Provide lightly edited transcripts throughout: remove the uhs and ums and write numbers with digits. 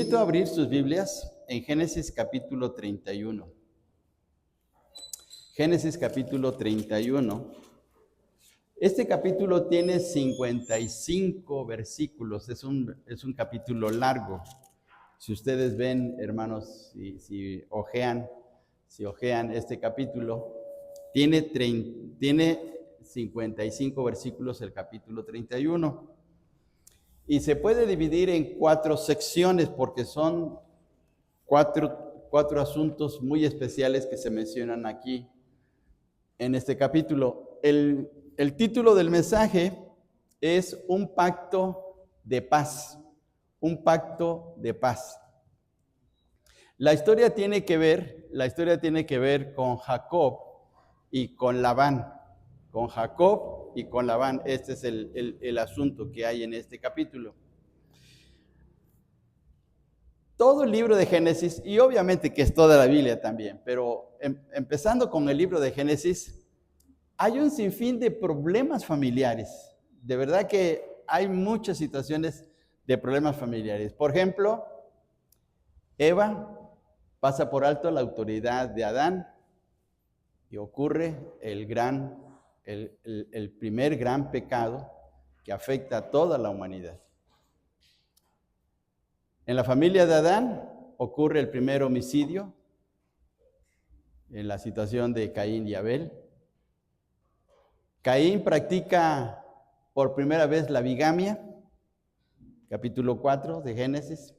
Invito a abrir sus Biblias en Génesis capítulo 31. Génesis capítulo 31. Este capítulo tiene 55 versículos, es un capítulo largo. Si ustedes ven, hermanos, si ojean este capítulo, tiene 55 versículos el capítulo 31. Y se puede dividir en 4 secciones porque son cuatro asuntos muy especiales que se mencionan aquí en este capítulo. El título del mensaje es Un pacto de paz. Un pacto de paz. La historia tiene que ver con Jacob y con Labán. Con Jacob y con Labán. Este es el asunto que hay en este capítulo. Todo el libro de Génesis, y obviamente que es toda la Biblia también, pero empezando con el libro de Génesis, hay un sinfín de problemas familiares. De verdad que hay muchas situaciones de problemas familiares. Por ejemplo, Eva pasa por alto la autoridad de Adán y ocurre el primer gran pecado que afecta a toda la humanidad. En la familia de Adán ocurre el primer homicidio, en la situación de Caín y Abel. Caín practica por primera vez la bigamia, capítulo 4 de Génesis.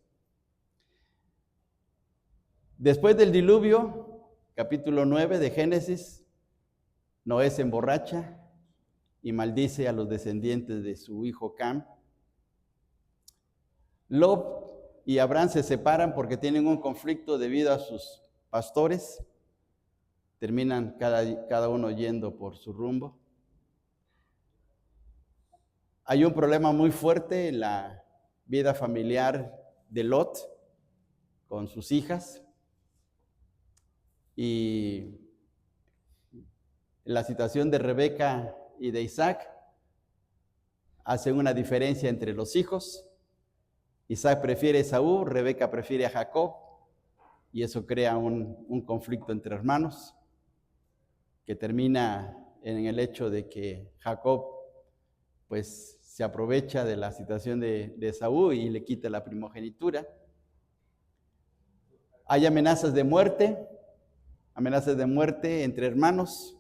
Después del diluvio, capítulo 9 de Génesis, Noé se emborracha y maldice a los descendientes de su hijo Cam. Lot y Abraham se separan porque tienen un conflicto debido a sus pastores. Terminan cada uno yendo por su rumbo. Hay un problema muy fuerte en la vida familiar de Lot con sus hijas y la situación de Rebeca y de Isaac hace una diferencia entre los hijos. Isaac prefiere a Esaú, Rebeca prefiere a Jacob y eso crea un conflicto entre hermanos que termina en el hecho de que Jacob pues se aprovecha de la situación de Esaú y le quita la primogenitura. Hay amenazas de muerte entre hermanos.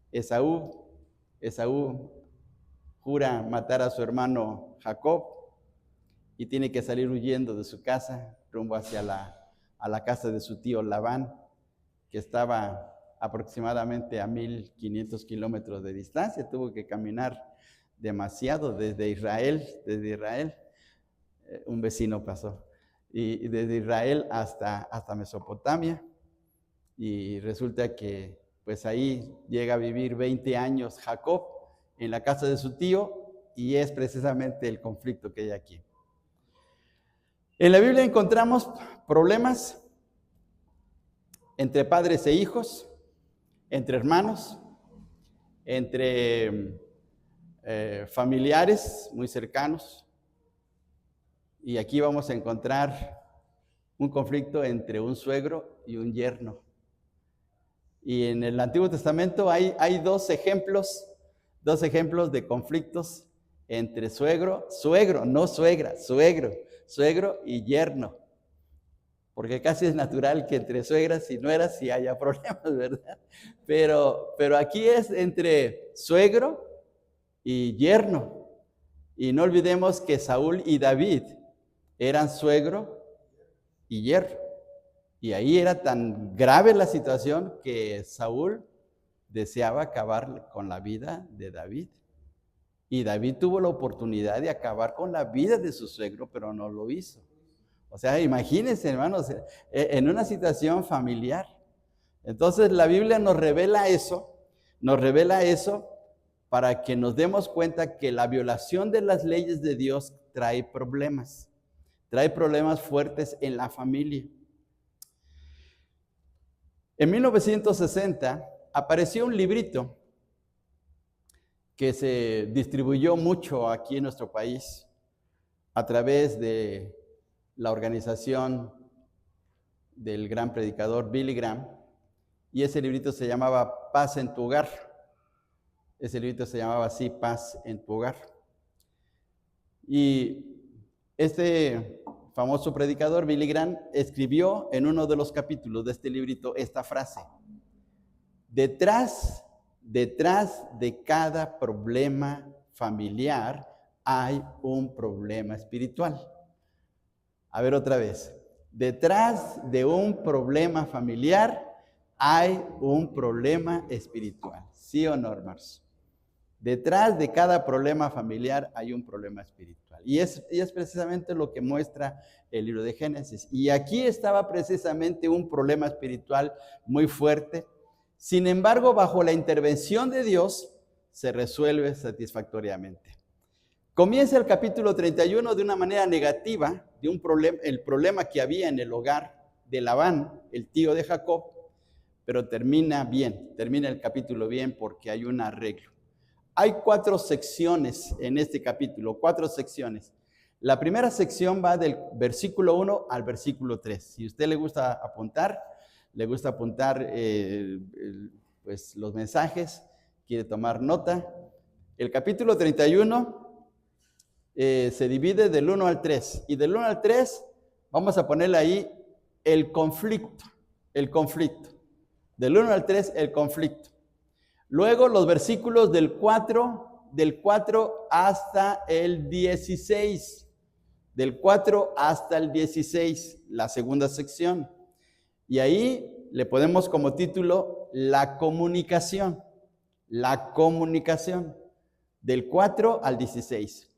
Esaú jura matar a su hermano Jacob y tiene que salir huyendo de su casa rumbo hacia a la casa de su tío Labán, que estaba aproximadamente a 1500 kilómetros de distancia. Tuvo que caminar demasiado desde Israel, un vecino pasó, y desde Israel hasta Mesopotamia, y resulta que pues ahí llega a vivir 20 años Jacob en la casa de su tío, y es precisamente el conflicto que hay aquí. En la Biblia encontramos problemas entre padres e hijos, entre hermanos, entre familiares muy cercanos. Y aquí vamos a encontrar un conflicto entre un suegro y un yerno. Y en el Antiguo Testamento hay dos ejemplos de conflictos entre suegro, no suegra, suegro y yerno. Porque casi es natural que entre suegras y nueras sí haya problemas, ¿verdad? Pero aquí es entre suegro y yerno. Y no olvidemos que Saúl y David eran suegro y yerno. Y ahí era tan grave la situación que Saúl deseaba acabar con la vida de David. Y David tuvo la oportunidad de acabar con la vida de su suegro, pero no lo hizo. O sea, imagínense, hermanos, en una situación familiar. Entonces la Biblia nos revela eso para que nos demos cuenta que la violación de las leyes de Dios trae problemas fuertes en la familia. En 1960 apareció un librito que se distribuyó mucho aquí en nuestro país a través de la organización del gran predicador Billy Graham, y ese librito se llamaba Paz en tu hogar. Ese librito se llamaba así, Paz en tu hogar. Y este famoso predicador Billy Graham escribió en uno de los capítulos de este librito esta frase: detrás de cada problema familiar hay un problema espiritual. A ver otra vez. Detrás de un problema familiar hay un problema espiritual. ¿Sí o no, hermanos? Detrás de cada problema familiar hay un problema espiritual. Y es precisamente lo que muestra el libro de Génesis. Y aquí estaba precisamente un problema espiritual muy fuerte. Sin embargo, bajo la intervención de Dios, se resuelve satisfactoriamente. Comienza el capítulo 31 de una manera negativa, de el problema que había en el hogar de Labán, el tío de Jacob, pero termina bien, termina el capítulo bien porque hay un arreglo. Hay 4 secciones en este capítulo, 4 secciones. La primera sección va del versículo 1 al versículo 3. Si a usted le gusta apuntar pues, los mensajes, quiere tomar nota. El capítulo 31 se divide del 1 al 3. Y del 1 al 3 vamos a ponerle ahí el conflicto. Del 1 al 3, el conflicto. Luego los versículos del 4 hasta el 16. Del 4 hasta el 16, la segunda sección. Y ahí le ponemos como título la comunicación. La comunicación. Del 4 al 16.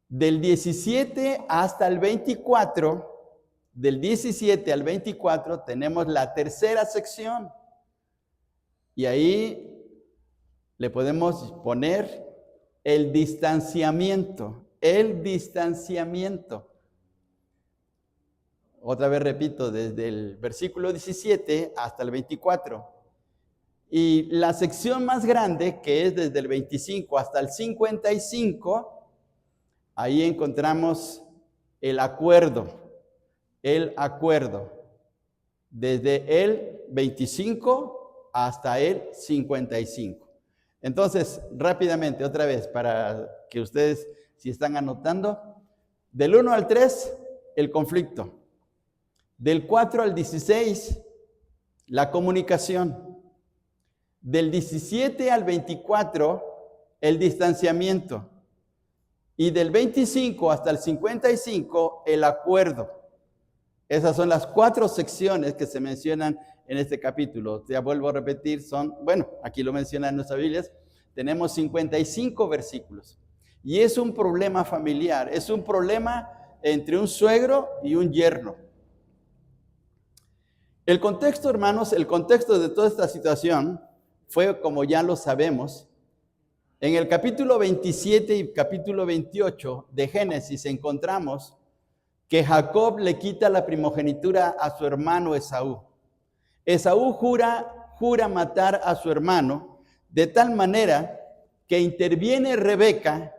Del 17 hasta el 24, del 17 al 24 tenemos la tercera sección. Y ahí le podemos poner el distanciamiento. Otra vez repito, desde el versículo 17 hasta el 24. Y la sección más grande, que es desde el 25 hasta el 55, ahí encontramos el acuerdo. Desde el 25 hasta el 55. Entonces, rápidamente, otra vez, para que ustedes, si están anotando, del 1 al 3, el conflicto. Del 4 al 16, la comunicación. Del 17 al 24, el distanciamiento. Y del 25 hasta el 55, el acuerdo. Esas son las 4 secciones que se mencionan en este capítulo. Ya vuelvo a repetir, aquí lo mencionan en nuestras Biblias, tenemos 55 versículos. Y es un problema familiar, es un problema entre un suegro y un yerno. El contexto, hermanos, el contexto de toda esta situación fue, como ya lo sabemos, en el capítulo 27 y capítulo 28 de Génesis encontramos que Jacob le quita la primogenitura a su hermano Esaú. Esaú jura matar a su hermano, de tal manera que interviene Rebeca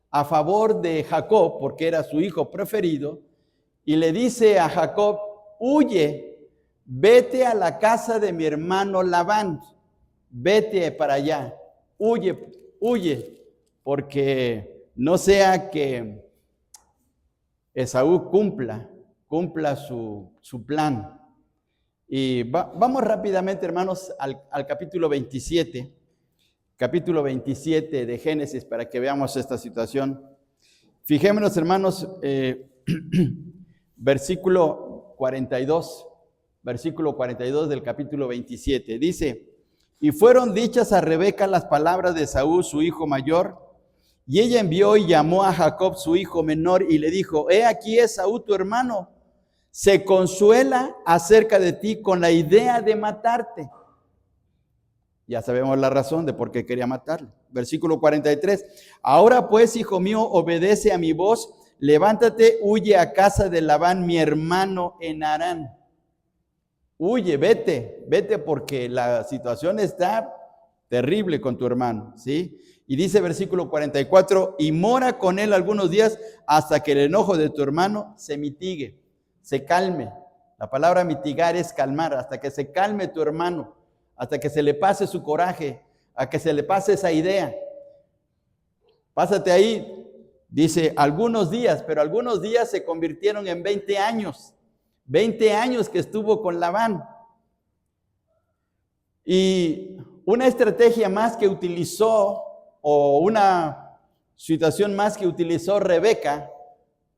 a favor de Jacob, porque era su hijo preferido, y le dice a Jacob: huye, vete a la casa de mi hermano Labán, vete para allá, huye, porque no sea que Esaú cumpla su plan. Y vamos rápidamente, hermanos, al capítulo 27. Capítulo 27 de Génesis, para que veamos esta situación. Fijémonos, hermanos, versículo 42 del capítulo 27. Dice: y fueron dichas a Rebeca las palabras de Esaú, su hijo mayor, y ella envió y llamó a Jacob, su hijo menor, y le dijo: he aquí Esaú tu hermano, se consuela acerca de ti con la idea de matarte. Ya sabemos la razón de por qué quería matarle. Versículo 43. Ahora pues, hijo mío, obedece a mi voz, levántate, huye a casa de Labán, mi hermano, en Harán. Huye, vete porque la situación está terrible con tu hermano, ¿sí? Y dice versículo 44, y mora con él algunos días hasta que el enojo de tu hermano se mitigue, se calme. La palabra mitigar es calmar, hasta que se calme tu hermano, hasta que se le pase su coraje, a que se le pase esa idea. Pásate ahí, dice, algunos días, pero algunos días se convirtieron en 20 años. 20 años que estuvo con Labán. Y una estrategia más que utilizó, o una situación más que utilizó Rebeca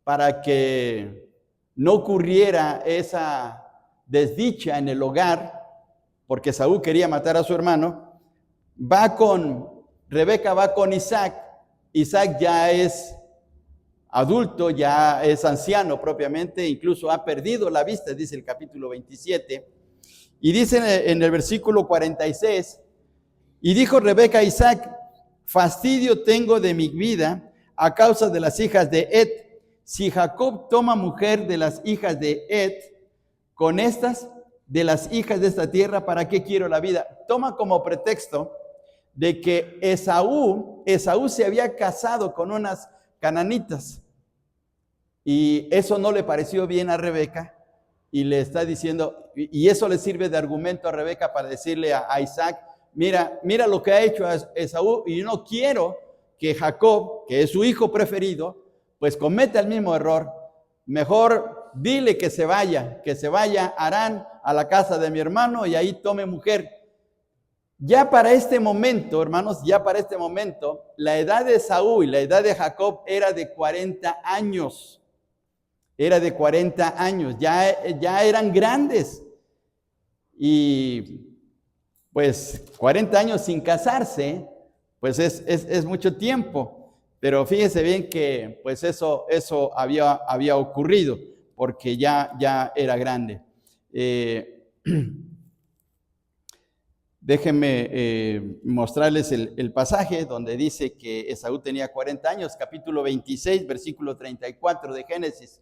para que no ocurriera esa desdicha en el hogar, porque Saúl quería matar a su hermano, Rebeca va con Isaac. Isaac ya es adulto, ya es anciano propiamente, incluso ha perdido la vista, dice el capítulo 27. Y dice en el versículo 46, y dijo Rebeca a Isaac, fastidio tengo de mi vida a causa de las hijas de Et. Si Jacob toma mujer de las hijas de Et, con estas de las hijas de esta tierra, ¿para qué quiero la vida? Toma como pretexto de que Esaú se había casado con unas cananitas y eso no le pareció bien a Rebeca y le está diciendo, y eso le sirve de argumento a Rebeca para decirle a Isaac, mira lo que ha hecho Esaú y yo no quiero que Jacob, que es su hijo preferido, pues cometa el mismo error. Mejor dile que se vaya a Harán, a la casa de mi hermano y ahí tome mujer. Ya para este momento, hermanos, la edad de Esaú y la edad de Jacob era de 40 años. Era de 40 años, ya eran grandes. Y pues 40 años sin casarse, pues es mucho tiempo. Pero fíjense bien que pues eso había ocurrido, porque ya era grande. Déjenme mostrarles el pasaje donde dice que Esaú tenía 40 años, capítulo 26, versículo 34 de Génesis,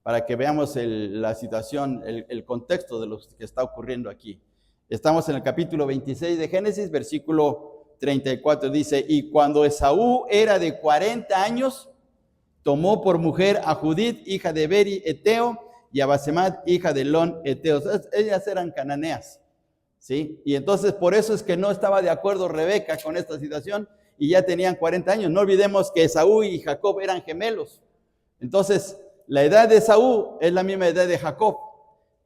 para que veamos la situación, el contexto de lo que está ocurriendo aquí. Estamos en el capítulo 26 de Génesis, versículo 34, dice, y cuando Esaú era de 40 años, tomó por mujer a Judith, hija de Beri, Eteo, y a Basemat, hija de Elón, Eteo. Ellas eran cananeas. ¿Sí? Y entonces por eso es que no estaba de acuerdo Rebeca con esta situación y ya tenían 40 años. No olvidemos que Esaú y Jacob eran gemelos. Entonces, la edad de Esaú es la misma edad de Jacob.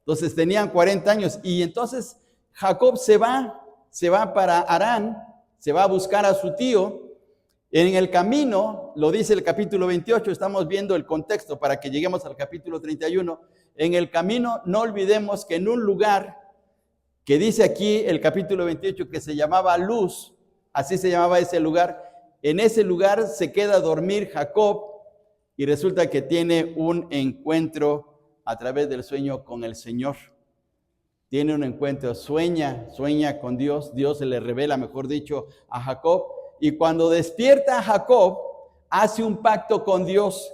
Entonces tenían 40 años y entonces Jacob se va para Harán, se va a buscar a su tío. En el camino, lo dice el capítulo 28, estamos viendo el contexto para que lleguemos al capítulo 31. En el camino, no olvidemos que en un lugar que dice aquí el capítulo 28 que se llamaba Luz, así se llamaba ese lugar, en ese lugar se queda a dormir Jacob y resulta que tiene un encuentro a través del sueño con el Señor. Tiene un encuentro, sueña con Dios, Dios se le revela, mejor dicho, a Jacob, y cuando despierta Jacob, hace un pacto con Dios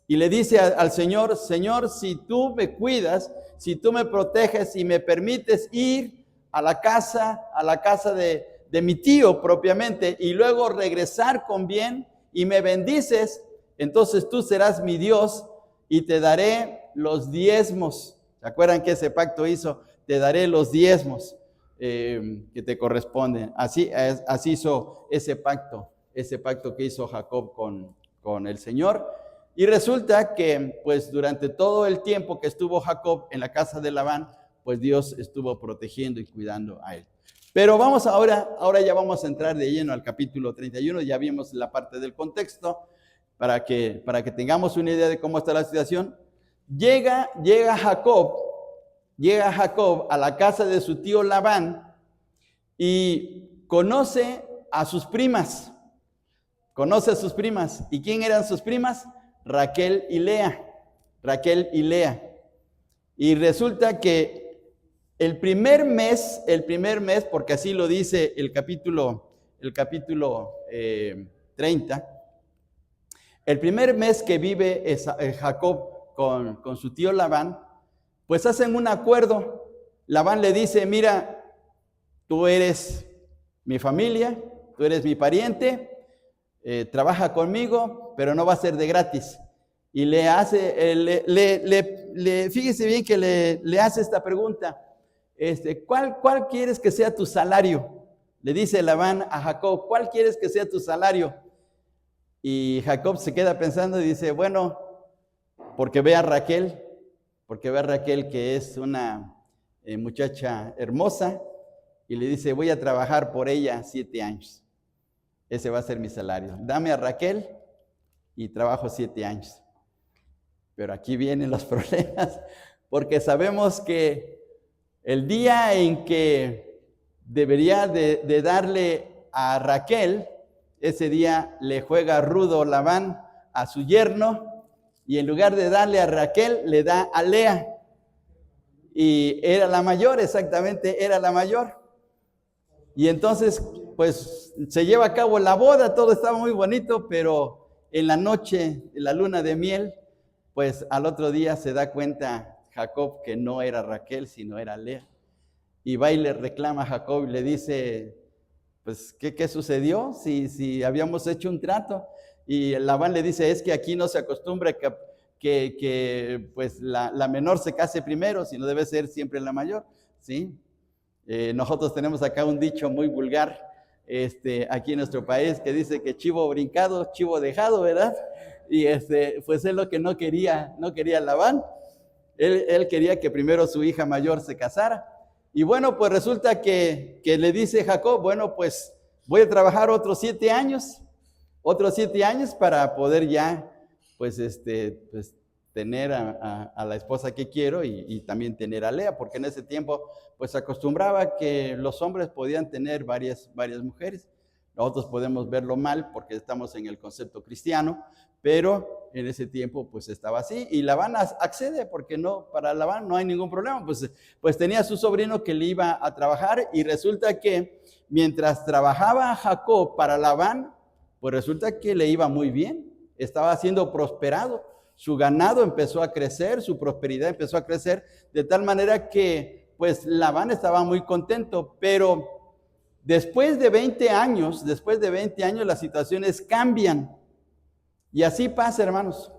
y le dice al Señor, Señor, si tú me cuidas, si tú me proteges y me permites ir a la casa de mi tío propiamente y luego regresar con bien y me bendices, entonces tú serás mi Dios y te daré los diezmos. ¿Se acuerdan que ese pacto hizo? Te daré los diezmos que te corresponden. Así hizo ese pacto que hizo Jacob con el Señor. Y resulta que pues durante todo el tiempo que estuvo Jacob en la casa de Labán, pues Dios estuvo protegiendo y cuidando a él. Pero vamos ahora ya vamos a entrar de lleno al capítulo 31, ya vimos la parte del contexto, para que tengamos una idea de cómo está la situación. Llega Jacob a la casa de su tío Labán y conoce a sus primas. ¿Y quién eran sus primas? Raquel y Lea. Y resulta que el primer mes, porque así lo dice el capítulo 30, el primer mes que vive Jacob con su tío Labán, pues hacen un acuerdo. Labán le dice, mira, tú eres mi familia, tú eres mi pariente, trabaja conmigo, pero no va a ser de gratis. Y le hace, fíjese bien que le hace esta pregunta, ¿cuál quieres que sea tu salario? Le dice Labán a Jacob, ¿cuál quieres que sea tu salario? Y Jacob se queda pensando y dice, bueno, porque ve a Raquel que es una muchacha hermosa, y le dice, voy a trabajar por ella 7 años. Ese va a ser mi salario. Dame a Raquel y trabajo 7 años. Pero aquí vienen los problemas, porque sabemos que el día en que debería de darle a Raquel, ese día le juega rudo Labán a su yerno, y en lugar de darle a Raquel, le da a Lea. Y era la mayor, exactamente, era la mayor. Y entonces, pues, se lleva a cabo la boda, todo estaba muy bonito, pero en la noche, en la luna de miel, pues al otro día se da cuenta Jacob que no era Raquel, sino era Lea. Y va y le reclama a Jacob y le dice, pues, ¿qué sucedió? Si habíamos hecho un trato. Y Labán le dice, es que aquí no se acostumbra que pues la menor se case primero, sino debe ser siempre la mayor, ¿sí? Nosotros tenemos acá un dicho muy vulgar, aquí en nuestro país, que dice que chivo brincado, chivo dejado, ¿verdad? Y pues es lo que no quería Labán. Él quería que primero su hija mayor se casara. Y bueno, pues resulta que le dice Jacob, bueno, pues voy a trabajar otros 7 años para poder ya, pues, pues tener a la esposa que quiero y también tener a Lea, porque en ese tiempo, pues se acostumbraba que los hombres podían tener varias mujeres. Nosotros podemos verlo mal porque estamos en el concepto cristiano, pero en ese tiempo pues estaba así, y Labán accede porque no, para Labán no hay ningún problema, pues tenía su sobrino que le iba a trabajar, y resulta que mientras trabajaba Jacob para Labán, pues resulta que le iba muy bien, estaba siendo prosperado, su ganado empezó a crecer, su prosperidad empezó a crecer, de tal manera que pues Labán estaba muy contento, pero después de 20 años las situaciones cambian. Y así pasa, hermanos,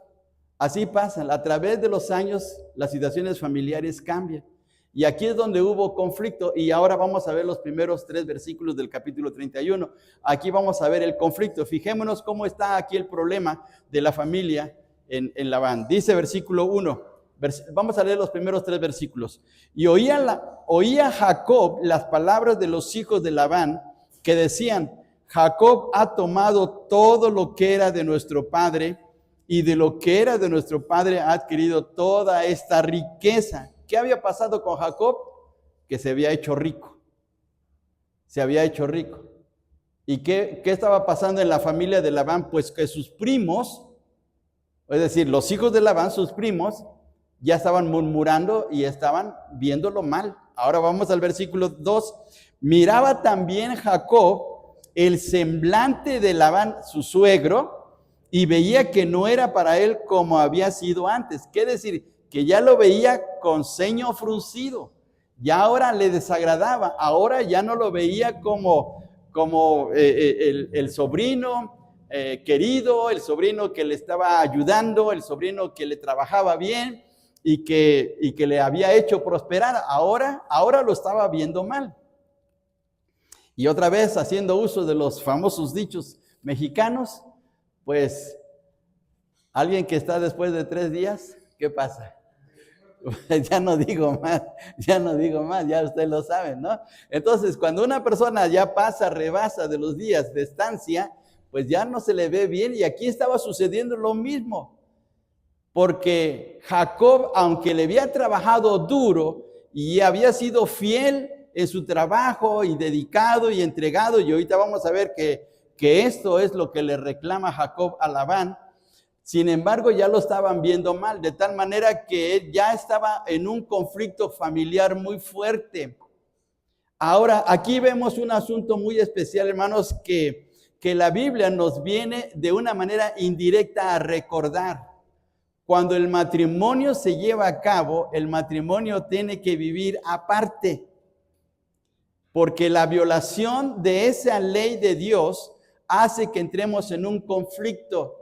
así pasa. A través de los años, las situaciones familiares cambian. Y aquí es donde hubo conflicto, y ahora vamos a ver los primeros 3 versículos del capítulo 31. Aquí vamos a ver el conflicto. Fijémonos cómo está aquí el problema de la familia en Labán. Dice versículo 1, vamos a leer los primeros 3 versículos. Y oía Jacob las palabras de los hijos de Labán, que decían, Jacob ha tomado todo lo que era de nuestro padre, y de lo que era de nuestro padre ha adquirido toda esta riqueza. ¿Qué había pasado con Jacob? Que se había hecho rico. ¿Y qué estaba pasando en la familia de Labán? Pues que sus primos, es decir, los hijos de Labán, sus primos, ya estaban murmurando y estaban viéndolo mal. Ahora vamos al versículo 2. Miraba también Jacob el semblante de Labán, su suegro, y veía que no era para él como había sido antes. ¿Qué decir? Que ya lo veía con ceño fruncido. Ya ahora le desagradaba. Ahora ya no lo veía como el sobrino querido, el sobrino que le estaba ayudando, el sobrino que le trabajaba bien y que le había hecho prosperar. Ahora lo estaba viendo mal. Y otra vez, haciendo uso de los famosos dichos mexicanos, pues alguien que está después de 3 días, ¿qué pasa? Ya no digo más, ya usted lo sabe, ¿no? Entonces, cuando una persona ya rebasa de los días de estancia, pues ya no se le ve bien, y aquí estaba sucediendo lo mismo, porque Jacob, aunque le había trabajado duro y había sido fiel en su trabajo y dedicado y entregado, y ahorita vamos a ver que esto es lo que le reclama Jacob a Labán. Sin embargo, ya lo estaban viendo mal, de tal manera que él ya estaba en un conflicto familiar muy fuerte. Ahora, aquí vemos un asunto muy especial, hermanos, que la Biblia nos viene de una manera indirecta a recordar. Cuando el matrimonio se lleva a cabo, el matrimonio tiene que vivir aparte. porque la violación de esa ley de Dios hace que entremos en un conflicto.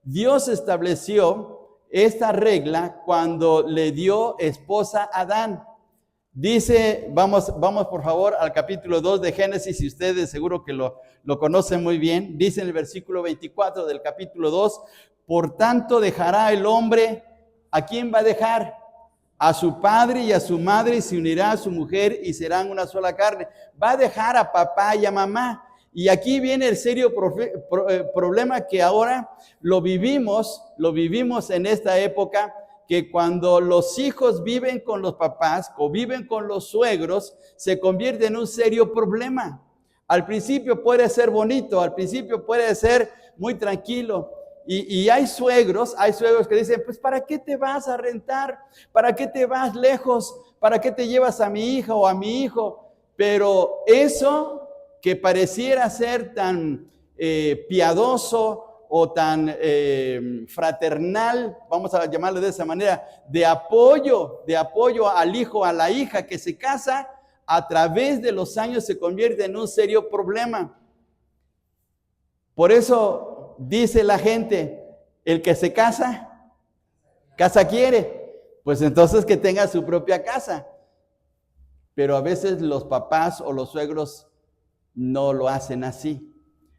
Dios estableció esta regla cuando le dio esposa a Adán. Dice, vamos por favor al capítulo 2 de Génesis, y ustedes seguro que lo conocen muy bien. Dice en el versículo 24 del capítulo 2, por tanto dejará el hombre, ¿a quién va a dejar? A su padre y a su madre, y se unirá a su mujer y serán una sola carne. Va a dejar a papá y a mamá. Y aquí viene el serio problema que ahora lo vivimos en esta época, que cuando los hijos viven con los papás o viven con los suegros, se convierte en un serio problema. Al principio puede ser bonito, al principio puede ser muy tranquilo. Y hay suegros que dicen, pues ¿para qué te vas a rentar? ¿Para qué te vas lejos? ¿Para qué te llevas a mi hija o a mi hijo? Pero eso que pareciera ser tan piadoso o tan fraternal, vamos a llamarlo de esa manera, de apoyo al hijo, a la hija que se casa, a través de los años se convierte en un serio problema. Por eso dice la gente, el que se casa, casa quiere, pues entonces que tenga su propia casa. Pero a veces los papás o los suegros no lo hacen así.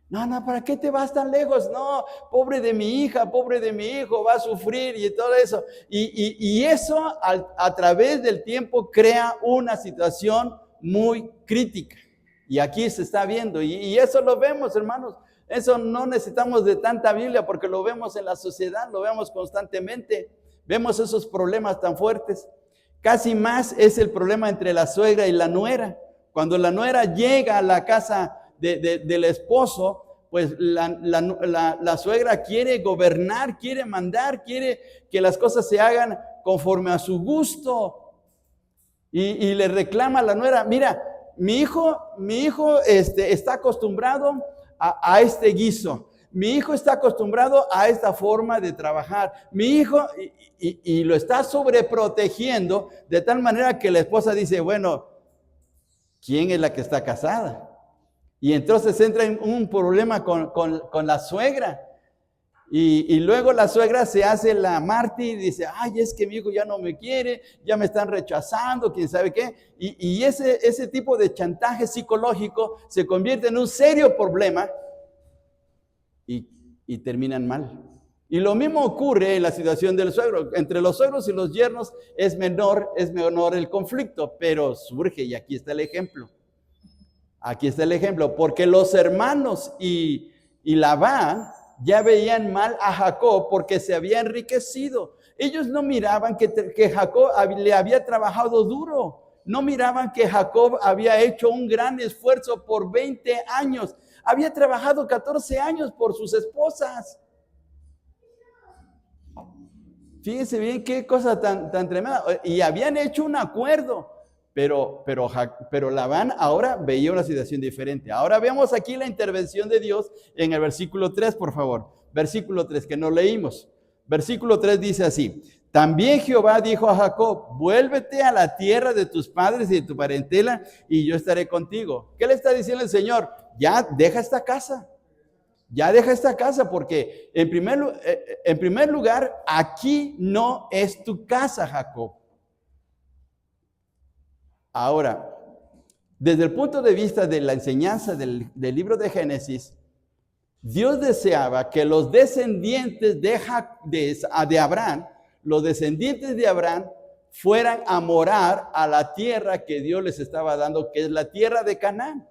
No, ¿para qué te vas tan lejos? No, pobre de mi hija, pobre de mi hijo, va a sufrir y todo eso. Y eso a través del tiempo crea una situación muy crítica. Y aquí se está viendo, y eso lo vemos, hermanos. Eso no necesitamos de tanta Biblia, porque lo vemos en la sociedad, lo vemos constantemente. Vemos esos problemas tan fuertes. Casi más es el problema entre la suegra y la nuera. Cuando la nuera llega a la casa del esposo, pues la suegra quiere gobernar, quiere mandar, quiere que las cosas se hagan conforme a su gusto. Y le reclama a la nuera, mira, mi hijo está acostumbrado a este guiso. Mi hijo está acostumbrado a esta forma de trabajar. Mi hijo, y lo está sobreprotegiendo de tal manera que la esposa dice, bueno, ¿quién es la que está casada? Y entonces entra en un problema con la suegra. Y luego la suegra se hace la mártir y dice, ay, es que mi hijo ya no me quiere, ya me están rechazando, quién sabe qué. Y ese tipo de chantaje psicológico se convierte en un serio problema y terminan mal. Y lo mismo ocurre en la situación del suegro. Entre los suegros y los yernos es menor el conflicto, pero surge, y aquí está el ejemplo. Aquí está el ejemplo, porque los hermanos y Labán ya veían mal a Jacob porque se había enriquecido. Ellos no miraban que Jacob le había trabajado duro. No miraban que Jacob había hecho un gran esfuerzo por 20 años. Había trabajado 14 años por sus esposas. Fíjense bien qué cosa tan tremenda. Y habían hecho un acuerdo. Pero Labán ahora veía una situación diferente. Ahora vemos aquí la intervención de Dios en el versículo 3, por favor. Versículo 3, que no leímos. Versículo 3 dice así: también Jehová dijo a Jacob, vuélvete a la tierra de tus padres y de tu parentela, y yo estaré contigo. ¿Qué le está diciendo el Señor? Ya deja esta casa. Ya deja esta casa, porque en primer lugar, aquí no es tu casa, Jacob. Ahora, desde el punto de vista de la enseñanza del libro de Génesis, Dios deseaba que los descendientes de Abraham, los descendientes de Abraham, fueran a morar a la tierra que Dios les estaba dando, que es la tierra de Canaán.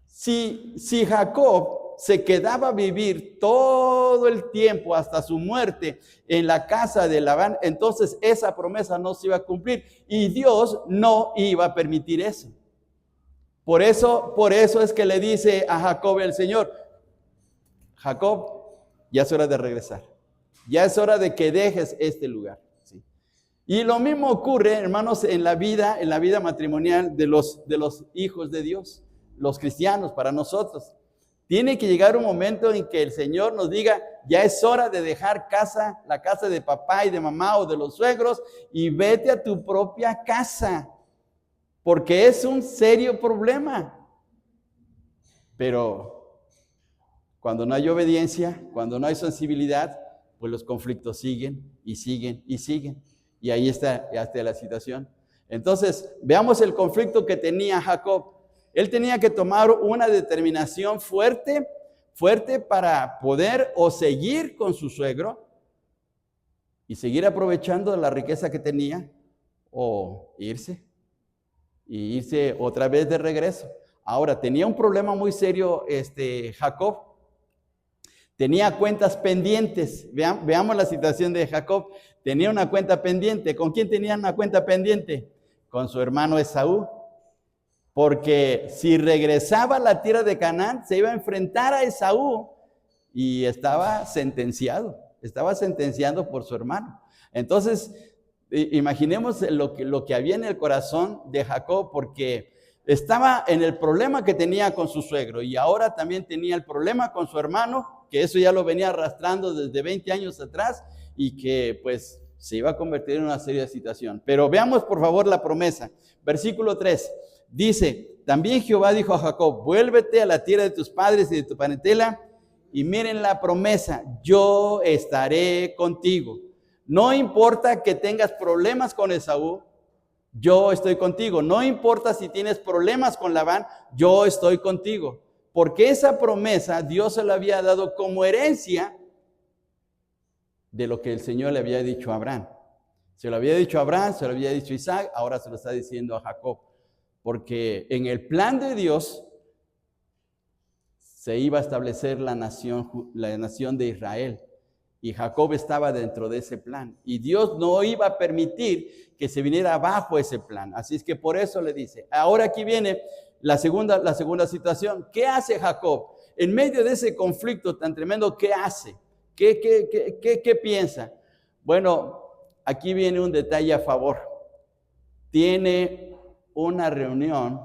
Si Jacob se quedaba a vivir todo el tiempo hasta su muerte en la casa de Labán, entonces esa promesa no se iba a cumplir y Dios no iba a permitir eso. Por eso es que le dice a Jacob el Señor, Jacob, ya es hora de regresar, ya es hora de que dejes este lugar. ¿Sí? Y lo mismo ocurre, hermanos, en la vida matrimonial de los hijos de Dios, los cristianos, para nosotros. Tiene que llegar un momento en que el Señor nos diga, ya es hora de dejar la casa de papá y de mamá o de los suegros, y vete a tu propia casa. porque es un serio problema. Pero cuando no hay obediencia, cuando no hay sensibilidad, pues los conflictos siguen y siguen y siguen. Y ahí está la situación. Entonces, veamos el conflicto que tenía Jacob. Él tenía que tomar una determinación fuerte para poder o seguir con su suegro y seguir aprovechando la riqueza que tenía, o irse otra vez de regreso. Ahora, tenía un problema muy serio Jacob. Tenía cuentas pendientes. Veamos la situación de Jacob. Tenía una cuenta pendiente. ¿Con quién tenía una cuenta pendiente? Con su hermano Esaú. Porque si regresaba a la tierra de Canaán, se iba a enfrentar a Esaú y estaba sentenciado. Estaba sentenciado por su hermano. Entonces, imaginemos lo que había en el corazón de Jacob, porque estaba en el problema que tenía con su suegro y ahora también tenía el problema con su hermano, que eso ya lo venía arrastrando desde 20 años atrás y que pues se iba a convertir en una seria situación. Pero veamos por favor la promesa. Versículo 3 dice: también Jehová dijo a Jacob: vuélvete a la tierra de tus padres y de tu parentela, y miren la promesa: yo estaré contigo. No importa que tengas problemas con Esaú, yo estoy contigo. No importa si tienes problemas con Labán, yo estoy contigo. Porque esa promesa Dios se la había dado como herencia de lo que el Señor le había dicho a Abraham. Se lo había dicho a Abraham, se lo había dicho a Isaac, ahora se lo está diciendo a Jacob. Porque en el plan de Dios se iba a establecer la nación de Israel. Y Jacob estaba dentro de ese plan. Y Dios no iba a permitir que se viniera abajo ese plan. Así es que por eso le dice. Ahora aquí viene la segunda situación. ¿Qué hace Jacob? En medio de ese conflicto tan tremendo, ¿qué hace? ¿Qué piensa? Bueno, aquí viene un detalle a favor. Tiene una reunión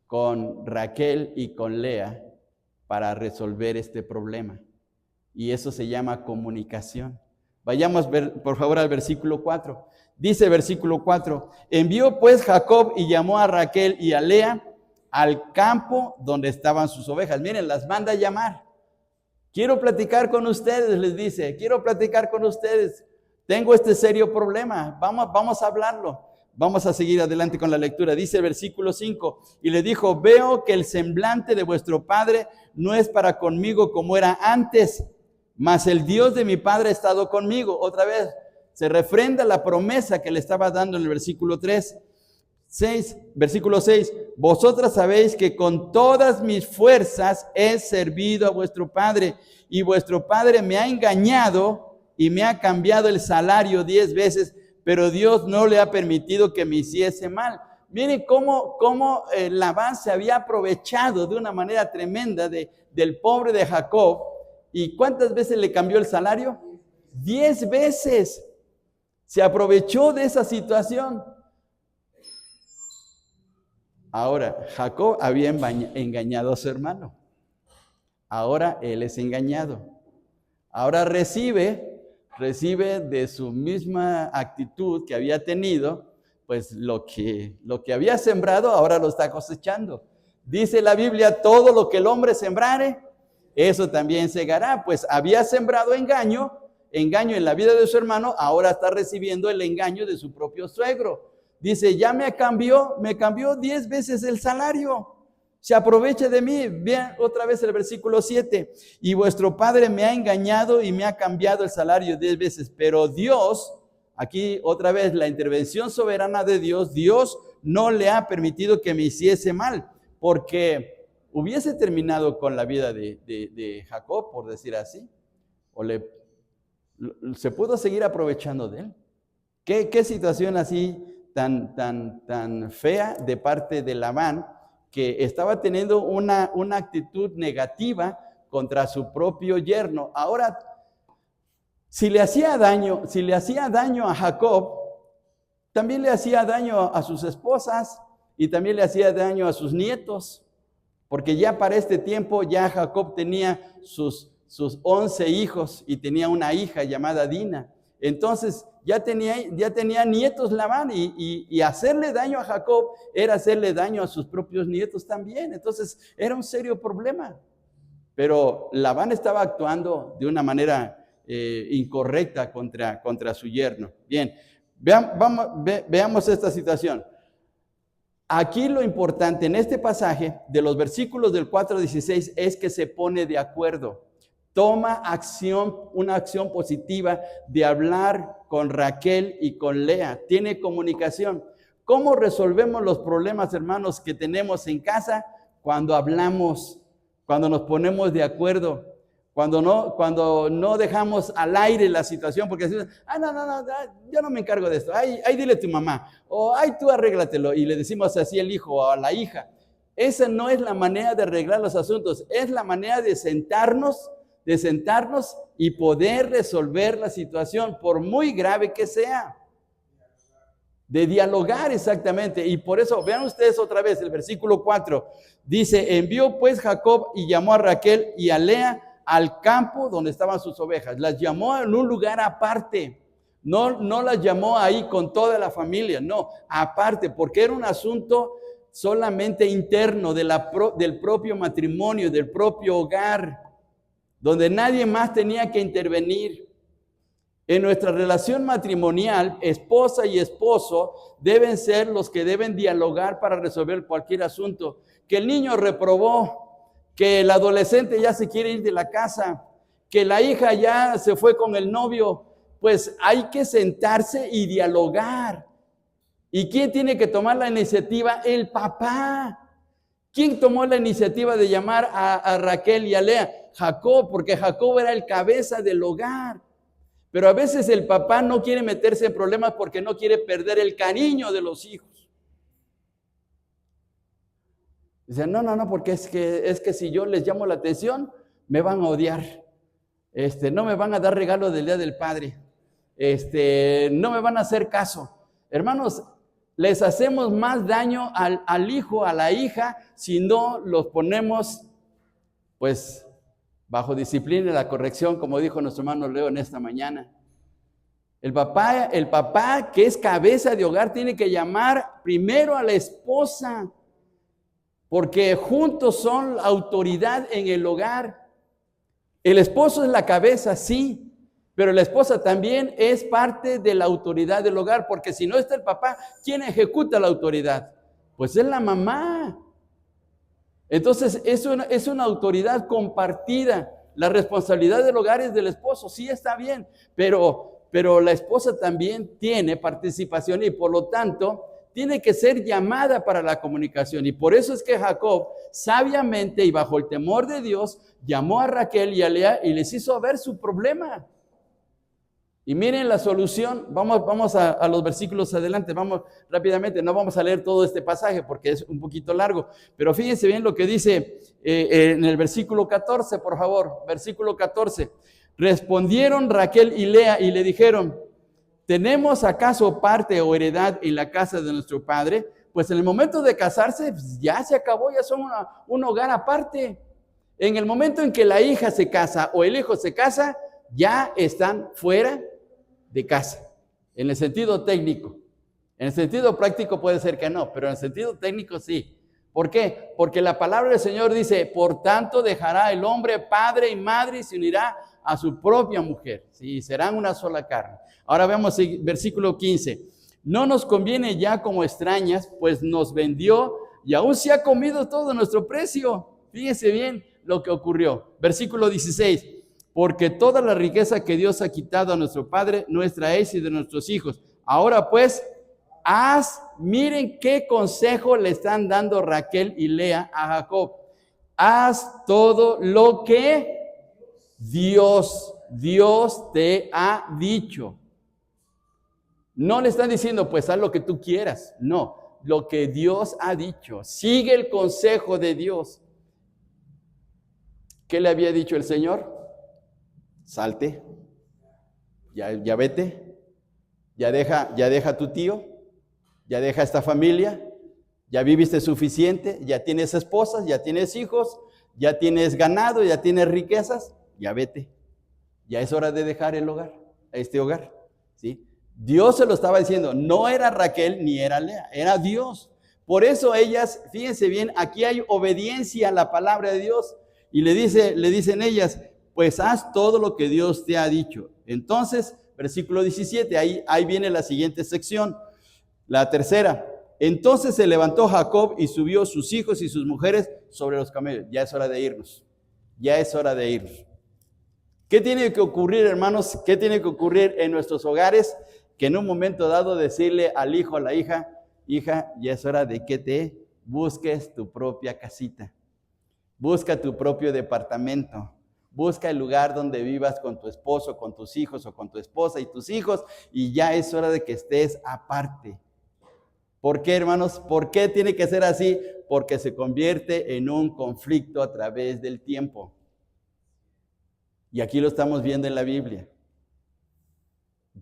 con Raquel y con Lea para resolver este problema. Y eso se llama comunicación. Vayamos por favor al versículo 4. Dice versículo 4: envió pues Jacob y llamó a Raquel y a Lea al campo donde estaban sus ovejas. Miren, las manda a llamar. Quiero platicar con ustedes, les dice. Quiero platicar con ustedes. Tengo este serio problema. Vamos a hablarlo. Vamos a seguir adelante con la lectura. Dice el versículo 5: y le dijo: veo que el semblante de vuestro padre no es para conmigo como era antes, mas el Dios de mi padre ha estado conmigo. Otra vez se refrenda la promesa que le estaba dando en el versículo 6. Versículo 6: vosotras sabéis que con todas mis fuerzas he servido a vuestro padre, y vuestro padre me ha engañado y me ha cambiado el salario 10 veces, pero Dios no le ha permitido que me hiciese mal. Miren cómo Labán se había aprovechado de una manera tremenda del pobre de Jacob. ¿Y cuántas veces le cambió el salario? 10 veces. Se aprovechó de esa situación. Ahora, Jacob había engañado a su hermano. Ahora él es engañado. Ahora recibe de su misma actitud que había tenido, pues lo que había sembrado, ahora lo está cosechando. Dice la Biblia: todo lo que el hombre sembrare, eso también segará. Pues había sembrado engaño en la vida de su hermano, ahora está recibiendo el engaño de su propio suegro. Dice: ya me cambió 10 veces el salario. Se aprovecha de mí. Vean otra vez el versículo 7. Y vuestro padre me ha engañado y me ha cambiado el salario 10 veces. Pero Dios, aquí otra vez la intervención soberana de Dios, Dios no le ha permitido que me hiciese mal, porque hubiese terminado con la vida de Jacob, por decir así, o se pudo seguir aprovechando de él. ¿Qué situación así tan fea de parte de Labán, que estaba teniendo una actitud negativa contra su propio yerno? Ahora, si le hacía daño a Jacob, también le hacía daño a sus esposas y también le hacía daño a sus nietos, porque ya para este tiempo ya Jacob tenía sus 11 hijos y tenía una hija llamada Dina. Entonces ya tenía nietos Labán y hacerle daño a Jacob era hacerle daño a sus propios nietos también. Entonces era un serio problema. Pero Labán estaba actuando de una manera incorrecta contra su yerno. Bien, veamos esta situación. Aquí lo importante en este pasaje de los versículos del 4 al 16 es que se pone de acuerdo. Toma acción, una acción positiva de hablar con Raquel y con Lea. Tiene comunicación. ¿Cómo resolvemos los problemas, hermanos, que tenemos en casa? Cuando hablamos, cuando nos ponemos de acuerdo, cuando no dejamos al aire la situación, porque decimos, no, yo no me encargo de esto, ay, dile a tu mamá, o ay, tú arréglatelo, y le decimos así al hijo o a la hija. Esa no es la manera de arreglar los asuntos, es la manera de sentarnos y poder resolver la situación, por muy grave que sea. De dialogar exactamente. Y por eso, vean ustedes otra vez el versículo 4. Dice, envió pues Jacob y llamó a Raquel y a Lea al campo donde estaban sus ovejas. Las llamó en un lugar aparte. No las llamó ahí con toda la familia, no, aparte, porque era un asunto solamente interno del propio matrimonio, del propio hogar, donde nadie más tenía que intervenir. En nuestra relación matrimonial, esposa y esposo deben ser los que deben dialogar para resolver cualquier asunto. Que el niño reprobó, que el adolescente ya se quiere ir de la casa, que la hija ya se fue con el novio, pues hay que sentarse y dialogar. ¿Y quién tiene que tomar la iniciativa? El papá. ¿Quién tomó la iniciativa de llamar a Raquel y a Lea? Jacob, porque Jacob era el cabeza del hogar. Pero a veces el papá no quiere meterse en problemas porque no quiere perder el cariño de los hijos. Dice, no, porque es que si yo les llamo la atención, me van a odiar. No me van a dar regalo del Día del Padre. No me van a hacer caso. Hermanos, les hacemos más daño al hijo, a la hija, si no los ponemos, pues, bajo disciplina y la corrección, como dijo nuestro hermano Leo en esta mañana. El papá que es cabeza de hogar tiene que llamar primero a la esposa, porque juntos son la autoridad en el hogar. El esposo es la cabeza, sí, pero la esposa también es parte de la autoridad del hogar, porque si no está el papá, ¿quién ejecuta la autoridad? Pues es la mamá. Entonces es una autoridad compartida. La responsabilidad del hogar es del esposo, sí está bien, pero la esposa también tiene participación y por lo tanto tiene que ser llamada para la comunicación. Y por eso es que Jacob sabiamente y bajo el temor de Dios llamó a Raquel y a Lea y les hizo ver su problema. Y miren la solución. Vamos a los versículos adelante, vamos rápidamente, no vamos a leer todo este pasaje porque es un poquito largo, pero fíjense bien lo que dice en el versículo 14, por favor, versículo 14. Respondieron Raquel y Lea y le dijeron, ¿tenemos acaso parte o heredad en la casa de nuestro padre? Pues en el momento de casarse, pues ya se acabó, ya son un hogar aparte. En el momento en que la hija se casa o el hijo se casa, ya están fuera de casa, en el sentido técnico. En el sentido práctico puede ser que no, pero en el sentido técnico sí. ¿Por qué? Porque la palabra del Señor dice, por tanto dejará el hombre padre y madre y se unirá a su propia mujer. Sí, serán una sola carne. Ahora vemos el versículo 15. No nos conviene ya como extrañas, pues nos vendió y aún se ha comido todo nuestro precio. Fíjense bien lo que ocurrió. Versículo 16. Porque toda la riqueza que Dios ha quitado a nuestro Padre, nuestra es y de nuestros hijos. Ahora pues, miren qué consejo le están dando Raquel y Lea a Jacob. Haz todo lo que Dios te ha dicho. No le están diciendo, pues haz lo que tú quieras. No, lo que Dios ha dicho. Sigue el consejo de Dios. ¿Qué le había dicho el Señor? Salte, ya vete, ya deja a tu tío, ya deja a esta familia, ya viviste suficiente, ya tienes esposas, ya tienes hijos, ya tienes ganado, ya tienes riquezas, ya vete. Ya es hora de dejar el hogar, este hogar. Dios se lo estaba diciendo, no era Raquel ni era Lea, era Dios. Por eso ellas, fíjense bien, aquí hay obediencia a la palabra de Dios. Y le dicen ellas, pues haz todo lo que Dios te ha dicho. Entonces, versículo 17, ahí viene la siguiente sección, la tercera. Entonces se levantó Jacob y subió sus hijos y sus mujeres sobre los camellos. Ya es hora de irnos, ya es hora de irnos. ¿Qué tiene que ocurrir, hermanos? ¿Qué tiene que ocurrir en nuestros hogares? Que en un momento dado decirle al hijo, a la hija, hija, ya es hora de que te busques tu propia casita. Busca tu propio departamento. Busca el lugar donde vivas con tu esposo, con tus hijos o con tu esposa y tus hijos. Y ya es hora de que estés aparte. ¿Por qué, hermanos? ¿Por qué tiene que ser así? Porque se convierte en un conflicto a través del tiempo. Y aquí lo estamos viendo en la Biblia.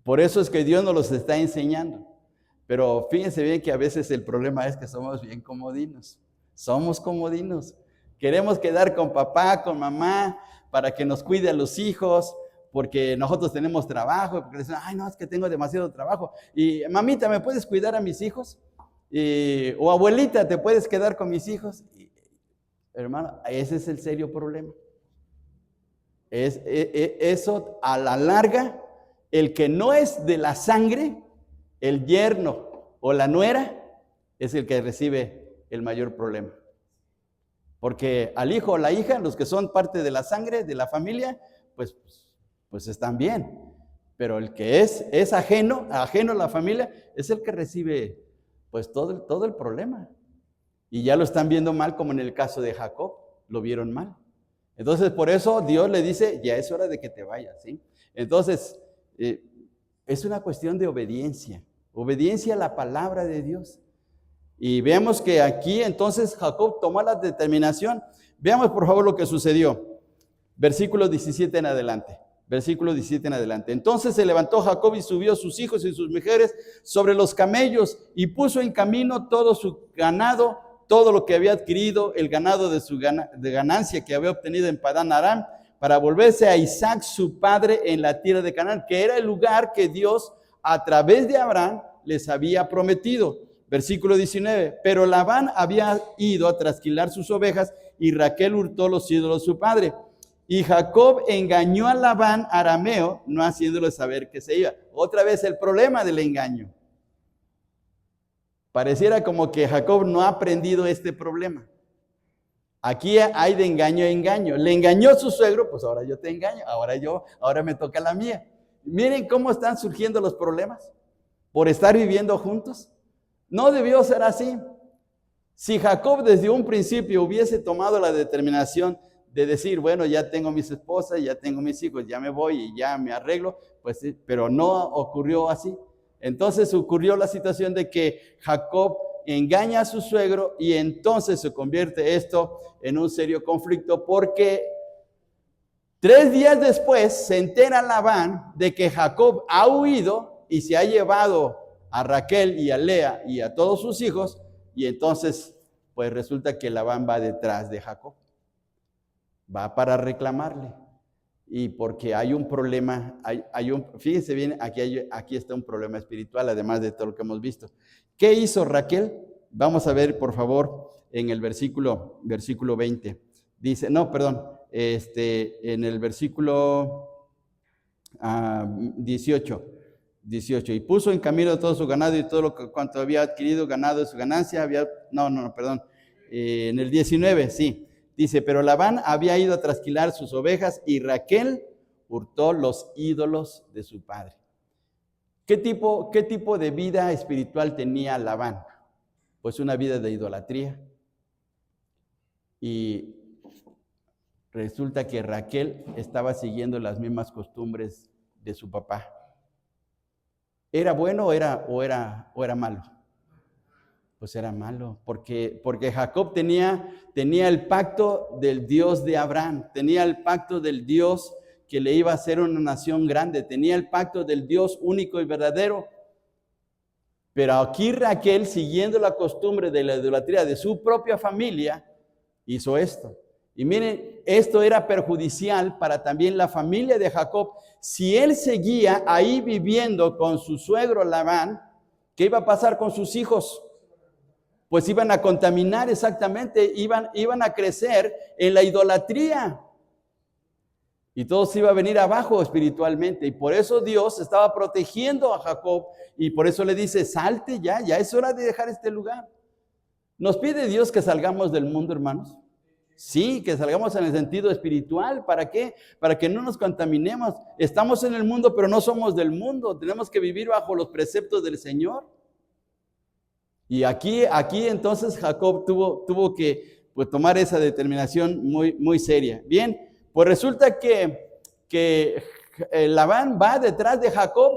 Por eso es que Dios nos los está enseñando. Pero fíjense bien que a veces el problema es que somos bien comodinos. Somos comodinos. Queremos quedar con papá, con mamá, para que nos cuide a los hijos, porque nosotros tenemos trabajo, porque dicen, ay, no, es que tengo demasiado trabajo. Y mamita, ¿me puedes cuidar a mis hijos? O abuelita, ¿te puedes quedar con mis hijos? Hermano, ese es el serio problema. Eso a la larga, el que no es de la sangre, el yerno o la nuera, es el que recibe el mayor problema. Porque al hijo o la hija, los que son parte de la sangre, de la familia, pues están bien. Pero el que es ajeno a la familia, es el que recibe pues todo el problema. Y ya lo están viendo mal, como en el caso de Jacob, lo vieron mal. Entonces, por eso Dios le dice, ya es hora de que te vayas, ¿sí? Entonces, es una cuestión de obediencia a la palabra de Dios. Y veamos que aquí entonces Jacob tomó la determinación. Veamos por favor lo que sucedió. Versículo 17 en adelante. Versículo 17 en adelante. Entonces se levantó Jacob y subió a sus hijos y sus mujeres sobre los camellos y puso en camino todo su ganado, todo lo que había adquirido, el ganado de ganancia que había obtenido en Padán Aram, para volverse a Isaac su padre en la tierra de Canaán, que era el lugar que Dios a través de Abraham les había prometido. Versículo 19, pero Labán había ido a trasquilar sus ovejas y Raquel hurtó los ídolos de su padre. Y Jacob engañó a Labán arameo, no haciéndole saber que se iba. Otra vez el problema del engaño. Pareciera como que Jacob no ha aprendido este problema. Aquí hay de engaño a engaño. Le engañó a su suegro, pues ahora yo te engaño, ahora me toca la mía. Miren cómo están surgiendo los problemas por estar viviendo juntos. No debió ser así. Si Jacob desde un principio hubiese tomado la determinación de decir, bueno, ya tengo mis esposas, ya tengo mis hijos, ya me voy y ya me arreglo, pues sí, pero no ocurrió así. Entonces ocurrió la situación de que Jacob engaña a su suegro y entonces se convierte esto en un serio conflicto porque 3 días después se entera Labán de que Jacob ha huido y se ha llevado a Raquel y a Lea y a todos sus hijos, y entonces pues resulta que Labán va detrás de Jacob, va para reclamarle, y porque hay un problema, fíjense bien, aquí está un problema espiritual, además de todo lo que hemos visto. ¿Qué hizo Raquel? Vamos a ver, por favor, en el versículo 20, dice, en el versículo 18, y puso en camino todo su ganado y todo cuanto había adquirido ganado de su ganancia, en el 19, sí, dice, pero Labán había ido a trasquilar sus ovejas y Raquel hurtó los ídolos de su padre. ¿Qué tipo de vida espiritual tenía Labán? Pues una vida de idolatría. Y resulta que Raquel estaba siguiendo las mismas costumbres de su papá. ¿Era bueno o era malo? Pues era malo, porque Jacob tenía el pacto del Dios de Abraham, tenía el pacto del Dios que le iba a hacer una nación grande, tenía el pacto del Dios único y verdadero. Pero aquí Raquel, siguiendo la costumbre de la idolatría de su propia familia, hizo esto. Y miren, esto era perjudicial para también la familia de Jacob. Si él seguía ahí viviendo con su suegro Labán, ¿qué iba a pasar con sus hijos? Pues iban a contaminar exactamente, iban a crecer en la idolatría. Y todo se iba a venir abajo espiritualmente. Y por eso Dios estaba protegiendo a Jacob. Y por eso le dice, salte ya es hora de dejar este lugar. ¿Nos pide Dios que salgamos del mundo, hermanos? Sí, que salgamos en el sentido espiritual. ¿Para qué? Para que no nos contaminemos. Estamos en el mundo, pero no somos del mundo. Tenemos que vivir bajo los preceptos del Señor. Y aquí entonces Jacob tuvo que pues, tomar esa determinación muy seria. Bien, pues resulta que Labán va detrás de Jacob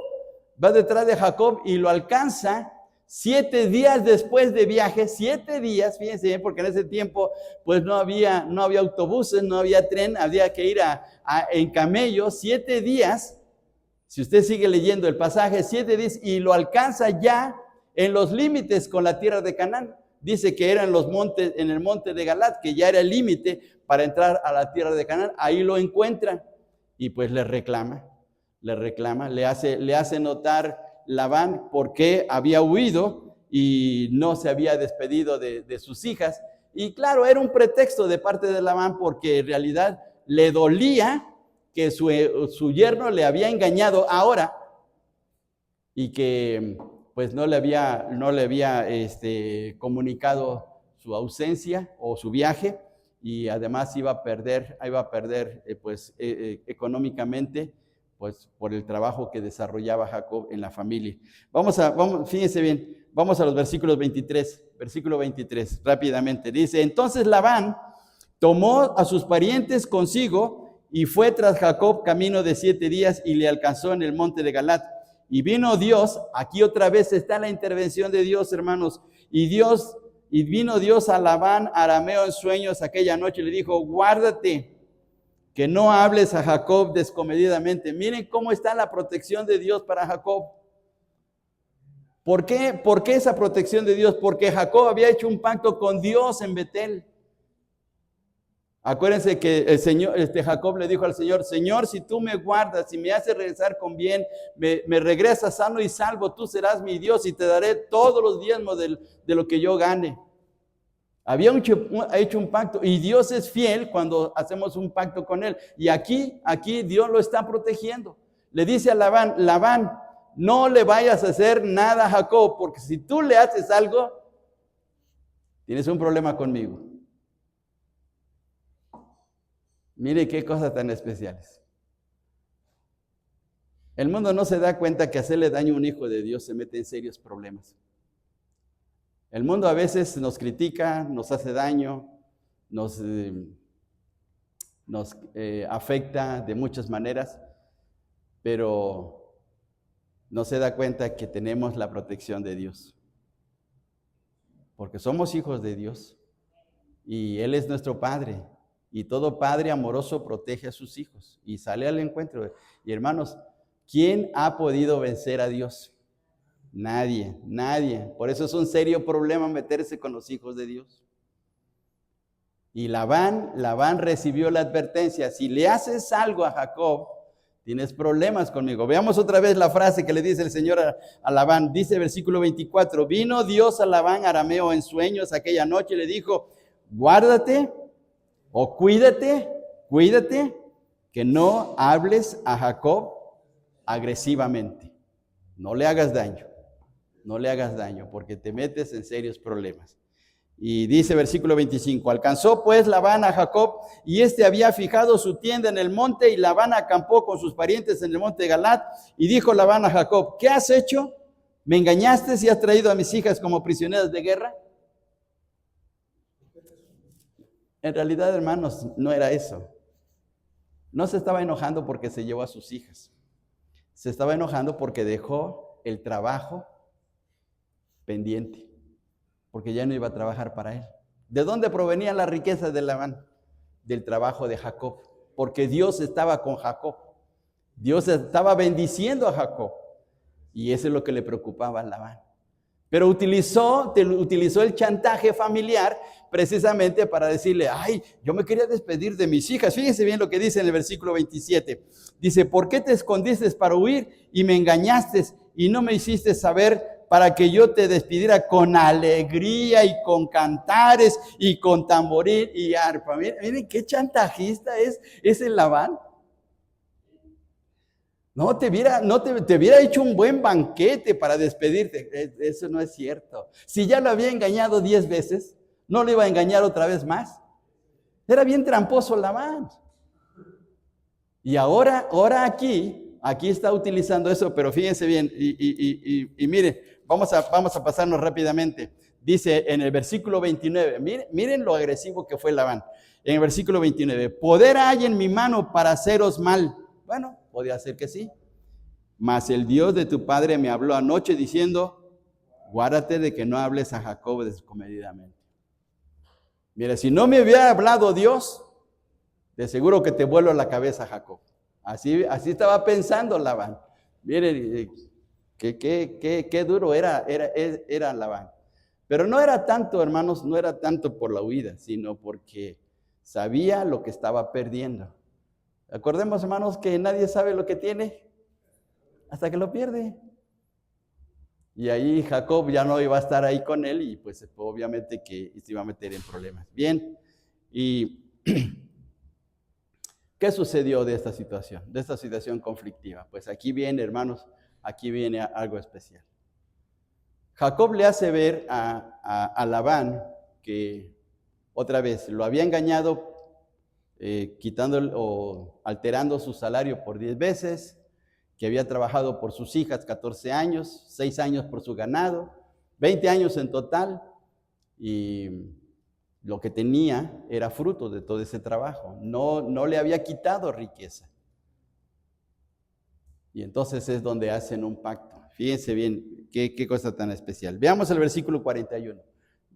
y lo alcanza 7 días después de viaje, 7 días, fíjense bien, porque en ese tiempo pues no había autobuses, no había tren, había que ir en camello, 7 días, si usted sigue leyendo el pasaje, 7 días, y lo alcanza ya en los límites con la tierra de Canaán. Dice que era en el monte de Galat, que ya era el límite para entrar a la tierra de Canaán. Ahí lo encuentra y pues le reclama, le hace notar Labán por qué había huido y no se había despedido de sus hijas. Y claro, era un pretexto de parte de Labán porque en realidad le dolía que su yerno le había engañado ahora y que pues no le había comunicado su ausencia o su viaje, y además iba a perder económicamente, pues por el trabajo que desarrollaba Jacob en la familia. Fíjense bien, vamos a los versículo 23, rápidamente. Dice, entonces Labán tomó a sus parientes consigo y fue tras Jacob camino de 7 días y le alcanzó en el monte de Galat. Y vino Dios, aquí otra vez está la intervención de Dios, hermanos, y vino Dios a Labán arameo en sueños aquella noche y le dijo, guárdate, que no hables a Jacob descomedidamente. Miren cómo está la protección de Dios para Jacob. ¿Por qué esa protección de Dios? Porque Jacob había hecho un pacto con Dios en Betel. Acuérdense que el Señor, Jacob le dijo al Señor, Señor, si tú me guardas, si me haces regresar con bien, me regresas sano y salvo, tú serás mi Dios y te daré todos los diezmos de lo que yo gane. Había hecho un pacto y Dios es fiel cuando hacemos un pacto con Él. Y aquí Dios lo está protegiendo. Le dice a Labán, no le vayas a hacer nada a Jacob, porque si tú le haces algo, tienes un problema conmigo. Mire qué cosas tan especiales. El mundo no se da cuenta que hacerle daño a un hijo de Dios se mete en serios problemas. El mundo a veces nos critica, nos hace daño, nos afecta de muchas maneras, pero no se da cuenta que tenemos la protección de Dios. Porque somos hijos de Dios y Él es nuestro Padre. Y todo padre amoroso protege a sus hijos y sale al encuentro. Y hermanos, ¿quién ha podido vencer a Dios? Nadie. Por eso es un serio problema meterse con los hijos de Dios. Y Labán recibió la advertencia, si le haces algo a Jacob, tienes problemas conmigo. Veamos otra vez la frase que le dice el Señor a Labán. Dice versículo 24, vino Dios a Labán arameo en sueños aquella noche y le dijo, guárdate o cuídate, que no hables a Jacob agresivamente. No le hagas daño, porque te metes en serios problemas. Y dice versículo 25, alcanzó pues Labán a Jacob, y había fijado su tienda en el monte, y Labán acampó con sus parientes en el monte de Galat, y dijo Labán a Jacob, ¿qué has hecho? ¿Me engañaste y has traído a mis hijas como prisioneras de guerra? En realidad, hermanos, no era eso. No se estaba enojando porque se llevó a sus hijas. Se estaba enojando porque dejó el trabajo pendiente, porque ya no iba a trabajar para él. ¿De dónde provenían las riquezas de Labán? Del trabajo de Jacob, porque Dios estaba con Jacob. Dios estaba bendiciendo a Jacob. Y eso es lo que le preocupaba a Labán. Pero utilizó el chantaje familiar precisamente para decirle, ay, yo me quería despedir de mis hijas. Fíjense bien lo que dice en el versículo 27. Dice, ¿por qué te escondiste para huir y me engañaste y no me hiciste saber para que yo te despidiera con alegría y con cantares y con tamboril y arpa? Miren qué chantajista es el Labán. Te hubiera hecho un buen banquete para despedirte. Eso no es cierto. Si ya lo había engañado 10 veces, ¿no lo iba a engañar otra vez más? Era bien tramposo Labán. Y ahora aquí está utilizando eso, pero fíjense bien, y mire, vamos a pasarnos rápidamente. Dice en el versículo 29, miren lo agresivo que fue Labán. En el versículo 29, poder hay en mi mano para haceros mal. Bueno, podía ser que sí. Mas el Dios de tu padre me habló anoche diciendo, guárdate de que no hables a Jacob descomedidamente. Mira, si no me hubiera hablado Dios, de seguro que te vuelo la cabeza, Jacob. Así estaba pensando Labán. Miren, qué duro era Labán. Pero no era tanto, hermanos, no era tanto por la huida, sino porque sabía lo que estaba perdiendo. Acordemos, hermanos, que nadie sabe lo que tiene hasta que lo pierde. Y ahí Jacob ya no iba a estar ahí con él y pues obviamente que se iba a meter en problemas. Bien, y ¿qué sucedió de esta situación conflictiva? Pues aquí viene, hermanos, aquí viene algo especial. Jacob le hace ver a Labán que otra vez lo había engañado, quitando o alterando su salario por 10 veces, que había trabajado por sus hijas 14 años, 6 años por su ganado, 20 años en total, y lo que tenía era fruto de todo ese trabajo. No le había quitado riqueza. Y entonces es donde hacen un pacto. Fíjense bien, qué cosa tan especial. Veamos el versículo 41.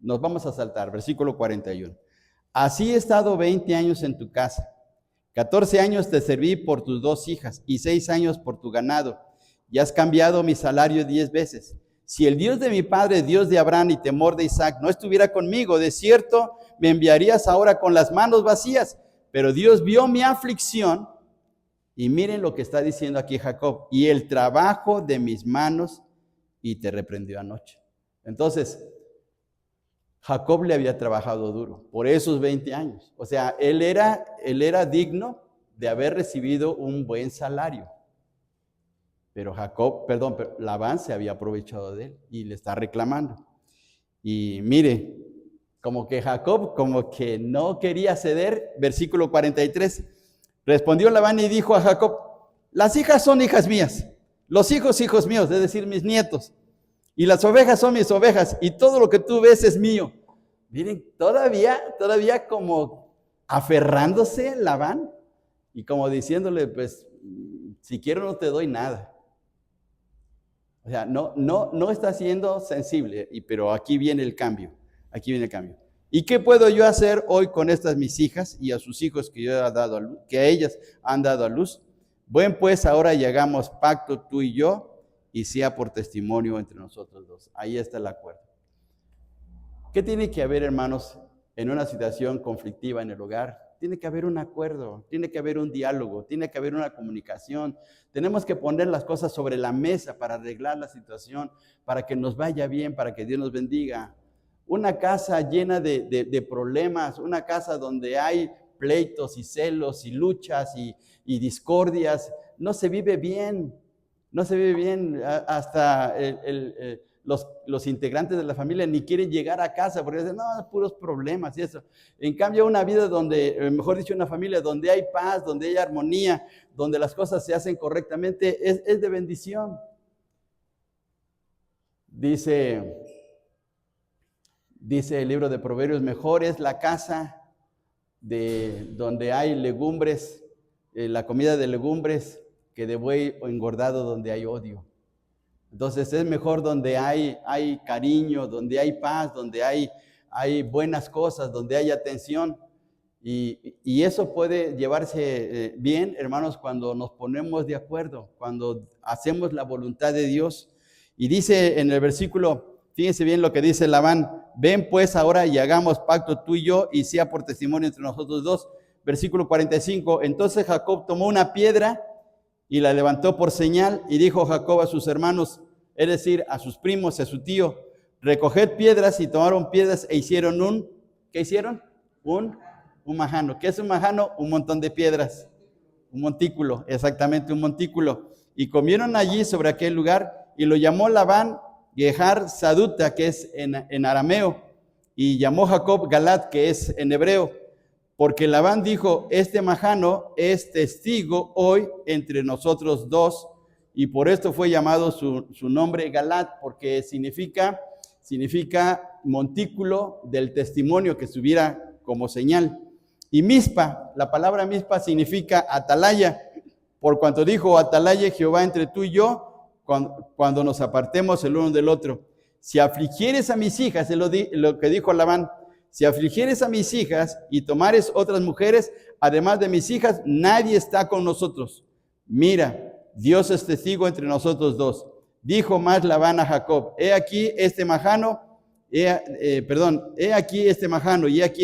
Nos vamos a saltar, versículo 41. Así he estado 20 años en tu casa. 14 años te serví por tus 2 hijas y 6 años por tu ganado. Y has cambiado mi salario 10 veces. Si el Dios de mi padre, Dios de Abraham y temor de Isaac, no estuviera conmigo, de cierto me enviarías ahora con las manos vacías. Pero Dios vio mi aflicción. Y miren lo que está diciendo aquí Jacob. Y el trabajo de mis manos, y te reprendió anoche. Entonces, Jacob le había trabajado duro por esos 20 años. O sea, él era digno de haber recibido un buen salario. Pero Labán se había aprovechado de él y le está reclamando. Y mire, como que Jacob no quería ceder. Versículo 43. Respondió Labán y dijo a Jacob, las hijas son hijas mías, los hijos míos, es decir, mis nietos. Y las ovejas son mis ovejas, y todo lo que tú ves es mío. Miren, todavía como aferrándose Labán, y como diciéndole, pues, si quiero no te doy nada. O sea, no está siendo sensible, pero aquí viene el cambio, ¿Y qué puedo yo hacer hoy con estas mis hijas y a sus hijos que que ellas han dado a luz? Bueno, pues ahora llegamos pacto tú y yo, y sea por testimonio entre nosotros dos. Ahí está el acuerdo. ¿Qué tiene que haber, hermanos, en una situación conflictiva en el hogar? Tiene que haber un acuerdo, tiene que haber un diálogo, tiene que haber una comunicación. Tenemos que poner las cosas sobre la mesa para arreglar la situación, para que nos vaya bien, para que Dios nos bendiga. Una casa llena de problemas, una casa donde hay pleitos y celos y luchas y discordias, no se vive bien. No se vive bien, hasta los integrantes de la familia ni quieren llegar a casa porque dicen, no, puros problemas y eso. En cambio, una vida donde, mejor dicho, una familia donde hay paz, donde hay armonía, donde las cosas se hacen correctamente, es de bendición. Dice el libro de Proverbios, mejor es la casa donde hay legumbres, la comida de legumbres, que de buey engordado donde hay odio. Entonces es mejor donde hay cariño, donde hay paz, donde hay buenas cosas, donde hay atención. Y eso puede llevarse bien, hermanos, cuando nos ponemos de acuerdo, cuando hacemos la voluntad de Dios. Y dice en el versículo Fíjense bien lo que dice Labán. Ven pues ahora y hagamos pacto tú y yo, y sea por testimonio entre nosotros dos. Versículo 45. Entonces Jacob tomó una piedra y la levantó por señal, y dijo Jacob a sus hermanos, es decir, a sus primos y a su tío, recoged piedras, y tomaron piedras e hicieron ¿qué hicieron? Un majano. ¿Qué es un majano? Un montón de piedras. Un montículo, exactamente un montículo. Y comieron allí sobre aquel lugar, y lo llamó Labán Gehar Saduta, que es en arameo, y llamó Jacob Galat, que es en hebreo, porque Labán dijo, este majano es testigo hoy entre nosotros dos, y por esto fue llamado su nombre Galat, porque significa montículo del testimonio que estuviera como señal. Y Mizpa, la palabra Mizpa significa atalaya, por cuanto dijo atalaya Jehová entre tú y yo, cuando nos apartemos el uno del otro. Si afligieres a mis hijas, es lo que dijo Labán, si afligieres a mis hijas y tomares otras mujeres, además de mis hijas, nadie está con nosotros. Mira, Dios es testigo entre nosotros dos. Dijo más Labán a Jacob, he aquí este majano y he aquí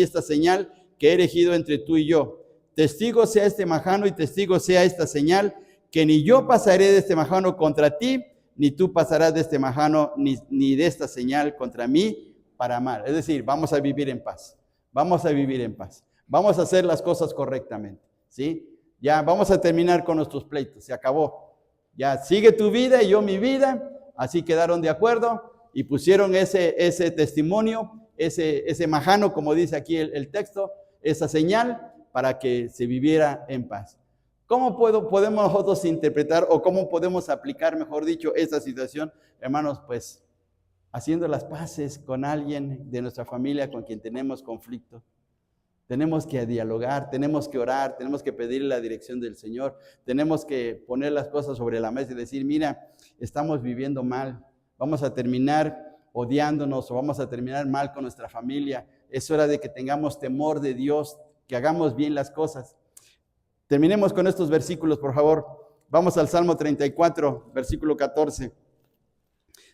esta señal que he elegido entre tú y yo. Testigo sea este majano y testigo sea esta señal, que ni yo pasaré de este majano contra ti, ni tú pasarás de este majano, ni de esta señal contra mí para mal. Es decir, vamos a vivir en paz. Vamos a vivir en paz. Vamos a hacer las cosas correctamente, ¿sí? Ya vamos a terminar con nuestros pleitos, se acabó. Ya sigue tu vida y yo mi vida, así quedaron de acuerdo y pusieron ese testimonio, ese majano, como dice aquí el texto, esa señal para que se viviera en paz. ¿Cómo podemos nosotros interpretar o cómo podemos aplicar, mejor dicho, esta situación? Hermanos, pues haciendo las paces con alguien de nuestra familia con quien tenemos conflicto. Tenemos que dialogar, tenemos que orar, tenemos que pedirle la dirección del Señor, tenemos que poner las cosas sobre la mesa y decir, mira, estamos viviendo mal, vamos a terminar odiándonos o vamos a terminar mal con nuestra familia. Es hora de que tengamos temor de Dios, que hagamos bien las cosas. Terminemos con estos versículos, por favor. Vamos al Salmo 34, versículo 14.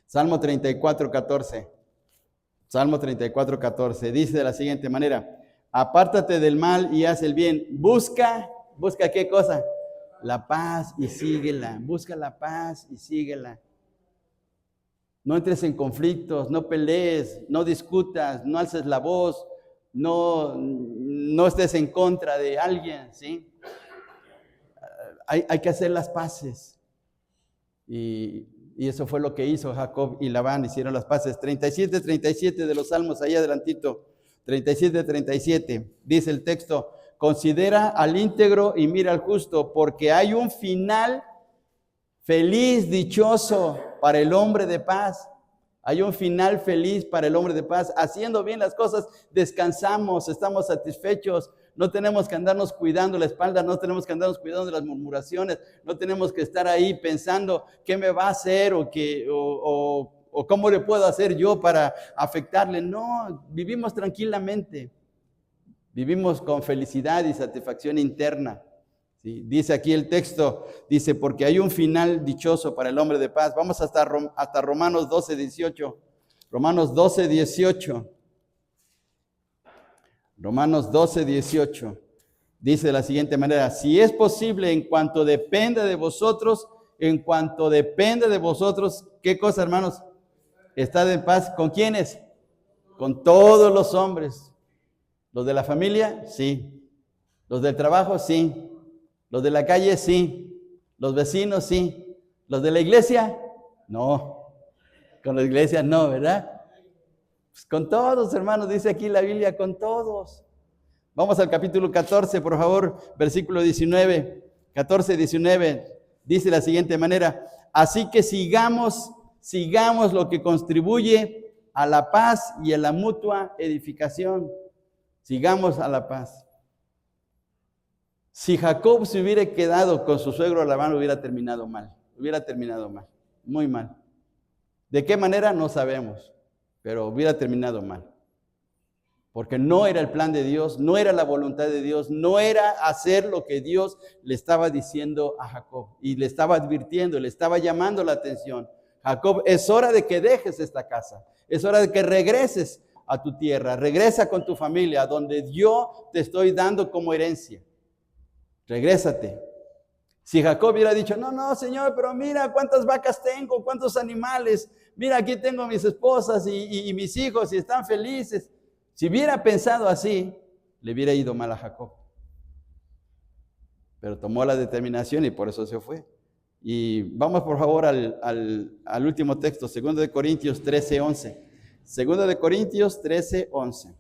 Salmo 34, 14. Salmo 34, 14. Dice de la siguiente manera, apártate del mal y haz el bien. Busca ¿qué cosa? La paz y síguela. Busca la paz y síguela. No entres en conflictos, no pelees, no discutas, no alces la voz, no estés en contra de alguien, ¿sí? Hay que hacer las paces. Y eso fue lo que hizo Jacob y Labán, hicieron las paces. 37 de los Salmos, ahí adelantito. 37, dice el texto, considera al íntegro y mira al justo, porque hay un final feliz, dichoso para el hombre de paz. Hay un final feliz para el hombre de paz. Haciendo bien las cosas, descansamos, estamos satisfechos. No tenemos que andarnos cuidando la espalda, no tenemos que andarnos cuidando de las murmuraciones, no tenemos que estar ahí pensando qué me va a hacer o cómo le puedo hacer yo para afectarle. No, vivimos tranquilamente, vivimos con felicidad y satisfacción interna. ¿Sí? Dice aquí el texto, dice, porque hay un final dichoso para el hombre de paz. Vamos hasta Romanos 12, 18. Romanos 12, 18. Romanos 12, 18. Dice de la siguiente manera, si es posible, en cuanto depende de vosotros, ¿qué cosa, hermanos? Estad en paz. ¿Con quiénes? Con todos los hombres. ¿Los de la familia? Sí. ¿Los del trabajo? Sí. ¿Los de la calle? Sí. ¿Los vecinos? Sí. ¿Los de la iglesia? No. Con la iglesia no, ¿verdad? Pues con todos, hermanos, dice aquí la Biblia, con todos. Vamos al capítulo 14, por favor, versículo 19. 14, 19. Dice de la siguiente manera, así que sigamos lo que contribuye a la paz y a la mutua edificación. Sigamos a la paz. Si Jacob se hubiera quedado con su suegro Labán, hubiera terminado mal, muy mal. ¿De qué manera? No sabemos, pero hubiera terminado mal. Porque no era el plan de Dios, no era la voluntad de Dios, no era hacer lo que Dios le estaba diciendo a Jacob. Y le estaba advirtiendo, le estaba llamando la atención. Jacob, es hora de que dejes esta casa. Es hora de que regreses a tu tierra. Regresa con tu familia, a donde yo te estoy dando como herencia. Regrésate. Si Jacob hubiera dicho, no, Señor, pero mira cuántas vacas tengo, cuántos animales. Mira, aquí tengo mis esposas y mis hijos y están felices. Si hubiera pensado así, le hubiera ido mal a Jacob. Pero tomó la determinación y por eso se fue. Y vamos por favor al último texto, 2 de Corintios 13:11. 2 de Corintios 13:11.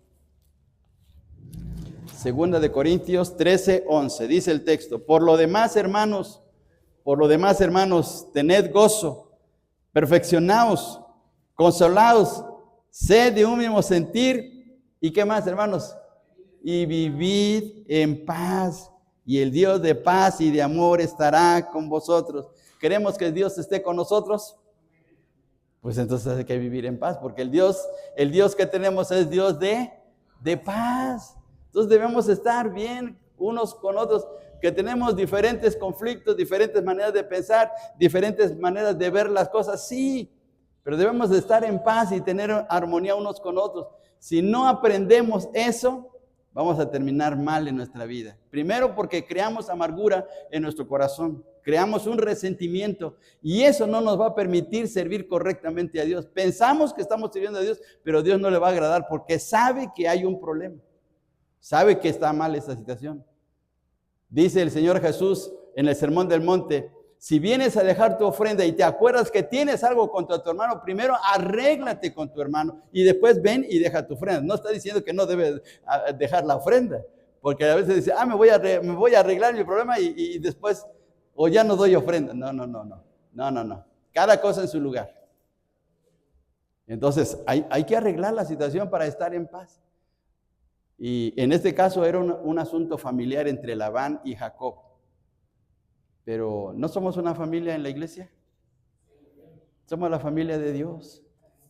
2 de Corintios 13:11. Dice el texto, por lo demás, hermanos, tened gozo, perfeccionaos, consolaos, sed de un mismo sentir. ¿Y qué más, hermanos? Y vivid en paz. Y el Dios de paz y de amor estará con vosotros. ¿Queremos que Dios esté con nosotros? Pues entonces hay que vivir en paz, porque el Dios que tenemos es Dios de paz. Entonces debemos estar bien unos con otros, que tenemos diferentes conflictos, diferentes maneras de pensar, diferentes maneras de ver las cosas, sí, pero debemos de estar en paz y tener armonía unos con otros. Si no aprendemos eso, vamos a terminar mal en nuestra vida. Primero porque creamos amargura en nuestro corazón, creamos un resentimiento y eso no nos va a permitir servir correctamente a Dios. Pensamos que estamos sirviendo a Dios, pero Dios no le va a agradar porque sabe que hay un problema, sabe que está mal esta situación. Dice el Señor Jesús en el Sermón del Monte, si vienes a dejar tu ofrenda y te acuerdas que tienes algo contra tu hermano, primero arréglate con tu hermano y después ven y deja tu ofrenda. No está diciendo que no debes dejar la ofrenda, porque a veces dice, me voy a arreglar mi problema y después, o ya no doy ofrenda. No. Cada cosa en su lugar. Entonces, hay que arreglar la situación para estar en paz. Y en este caso era un asunto familiar entre Labán y Jacob. Pero ¿no somos una familia en la iglesia? Somos la familia de Dios.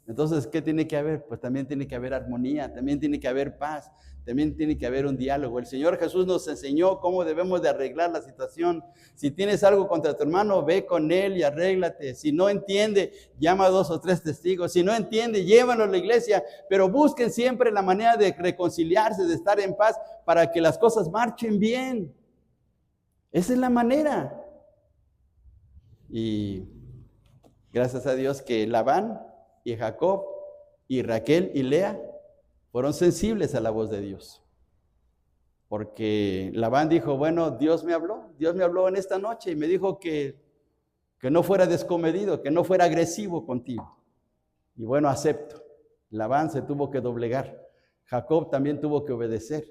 Entonces, ¿qué tiene que haber? Pues también tiene que haber armonía, también tiene que haber paz, también tiene que haber un diálogo. El Señor Jesús nos enseñó cómo debemos de arreglar la situación. Si tienes algo contra tu hermano, ve con él y arréglate. Si no entiende, llama a 2 o 3 testigos. Si no entiende, llévalo a la iglesia. Pero busquen siempre la manera de reconciliarse, de estar en paz, para que las cosas marchen bien. Esa es la manera. Y gracias a Dios que Labán y Jacob y Raquel y Lea fueron sensibles a la voz de Dios. Porque Labán dijo, bueno, Dios me habló en esta noche y me dijo que no fuera descomedido, que no fuera agresivo contigo. Y bueno, acepto. Labán se tuvo que doblegar. Jacob también tuvo que obedecer.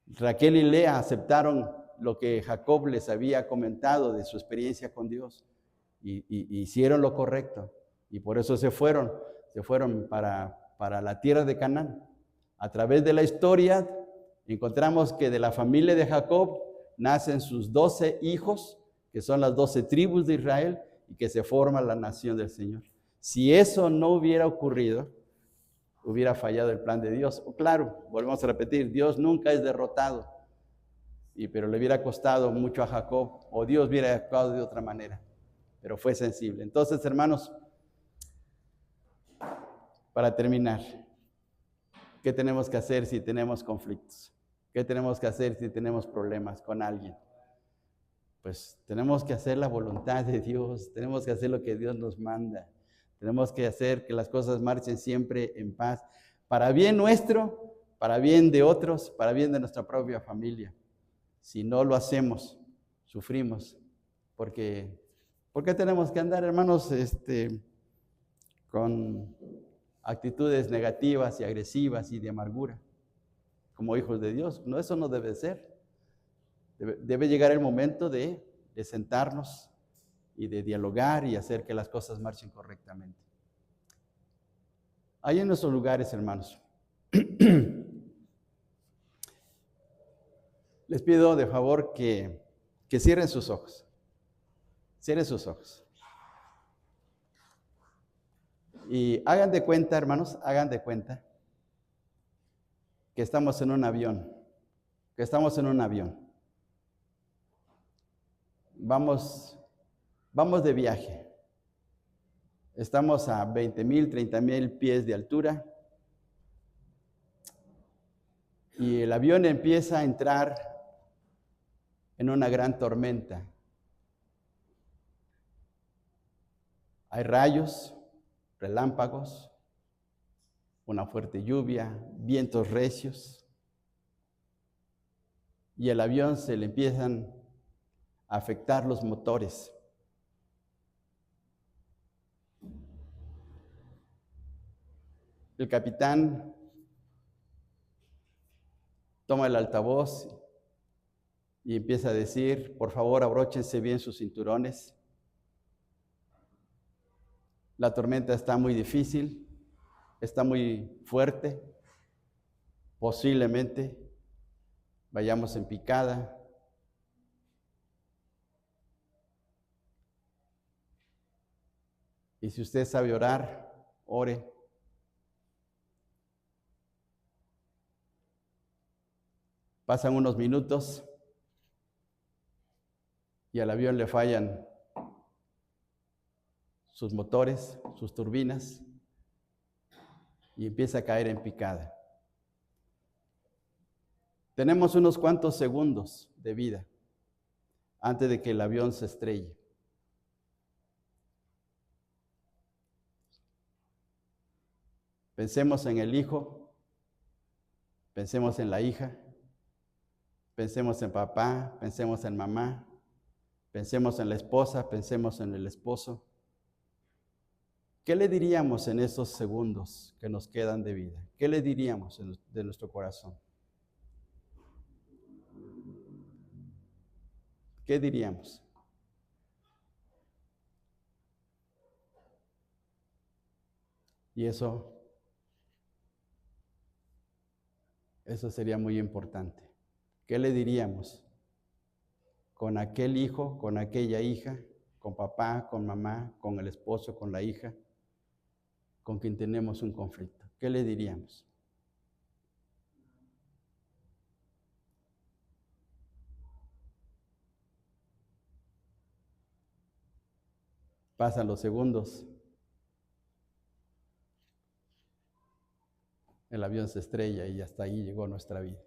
Raquel y Lea aceptaron lo que Jacob les había comentado de su experiencia con Dios y hicieron lo correcto y por eso se fueron para la tierra de Canaán. A través de la historia encontramos que de la familia de Jacob nacen sus 12 hijos, que son las 12 tribus de Israel y que se forma la nación del Señor. Si eso no hubiera ocurrido, hubiera fallado el plan de Dios. Claro, volvemos a repetir, Dios nunca es derrotado. Pero le hubiera costado mucho a Jacob, o Dios hubiera actuado de otra manera, pero fue sensible. Entonces, hermanos, para terminar, ¿qué tenemos que hacer si tenemos conflictos? ¿Qué tenemos que hacer si tenemos problemas con alguien? Pues tenemos que hacer la voluntad de Dios, tenemos que hacer lo que Dios nos manda, tenemos que hacer que las cosas marchen siempre en paz, para bien nuestro, para bien de otros, para bien de nuestra propia familia. Si no lo hacemos, sufrimos, porque tenemos que andar, hermanos, con actitudes negativas y agresivas y de amargura, como hijos de Dios. No, eso no debe ser. Debe llegar el momento de sentarnos y de dialogar y hacer que las cosas marchen correctamente. Hay en nuestros lugares, hermanos. Les pido de favor que cierren sus ojos. Cierren sus ojos. Y hagan de cuenta, hermanos, hagan de cuenta que estamos en un avión. Vamos de viaje. Estamos a 20,000, 30,000 pies de altura y el avión empieza a entrar en una gran tormenta. Hay rayos, relámpagos, una fuerte lluvia, vientos recios, y el avión se le empiezan a afectar los motores. El capitán toma el altavoz y empieza a decir: por favor, abróchense bien sus cinturones. La tormenta está muy difícil, está muy fuerte, posiblemente vayamos en picada. Y si usted sabe orar, ore. Pasan unos minutos y al avión le fallan sus motores, sus turbinas, y empieza a caer en picada. Tenemos unos cuantos segundos de vida antes de que el avión se estrelle. Pensemos en el hijo, pensemos en la hija, pensemos en papá, pensemos en mamá, pensemos en la esposa, pensemos en el esposo. ¿Qué le diríamos en esos segundos que nos quedan de vida? ¿Qué le diríamos de nuestro corazón? ¿Qué diríamos? Y eso sería muy importante. ¿Qué le diríamos con aquel hijo, con aquella hija, con papá, con mamá, con el esposo, con la hija, con quien tenemos un conflicto? ¿Qué le diríamos? Pasan los segundos. El avión se estrella y hasta ahí llegó nuestra vida.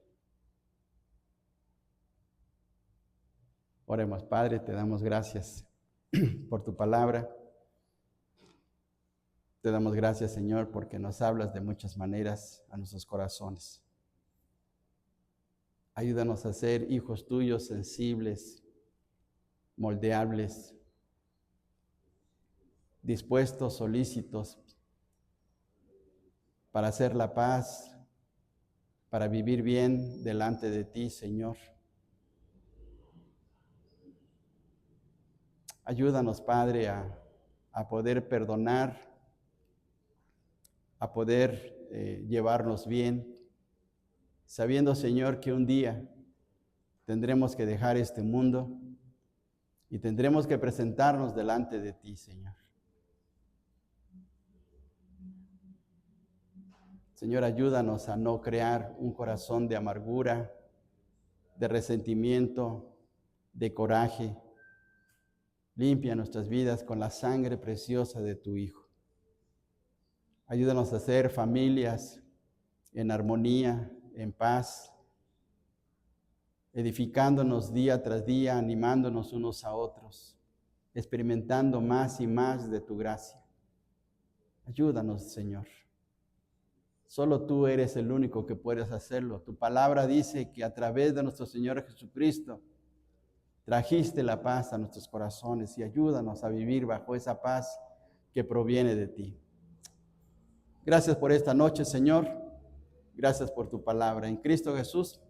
Oremos. Padre, te damos gracias por tu palabra. Te damos gracias, Señor, porque nos hablas de muchas maneras a nuestros corazones. Ayúdanos a ser hijos tuyos, sensibles, moldeables, dispuestos, solícitos para hacer la paz, para vivir bien delante de ti, Señor. Ayúdanos, Padre, a poder perdonar, a poder llevarnos bien, sabiendo, Señor, que un día tendremos que dejar este mundo y tendremos que presentarnos delante de ti, Señor. Señor, ayúdanos a no crear un corazón de amargura, de resentimiento, de coraje. Limpia nuestras vidas con la sangre preciosa de tu Hijo. Ayúdanos a ser familias en armonía, en paz, edificándonos día tras día, animándonos unos a otros, experimentando más y más de tu gracia. Ayúdanos, Señor. Solo tú eres el único que puedes hacerlo. Tu palabra dice que a través de nuestro Señor Jesucristo trajiste la paz a nuestros corazones y ayúdanos a vivir bajo esa paz que proviene de ti. Gracias por esta noche, Señor. Gracias por tu palabra. En Cristo Jesús.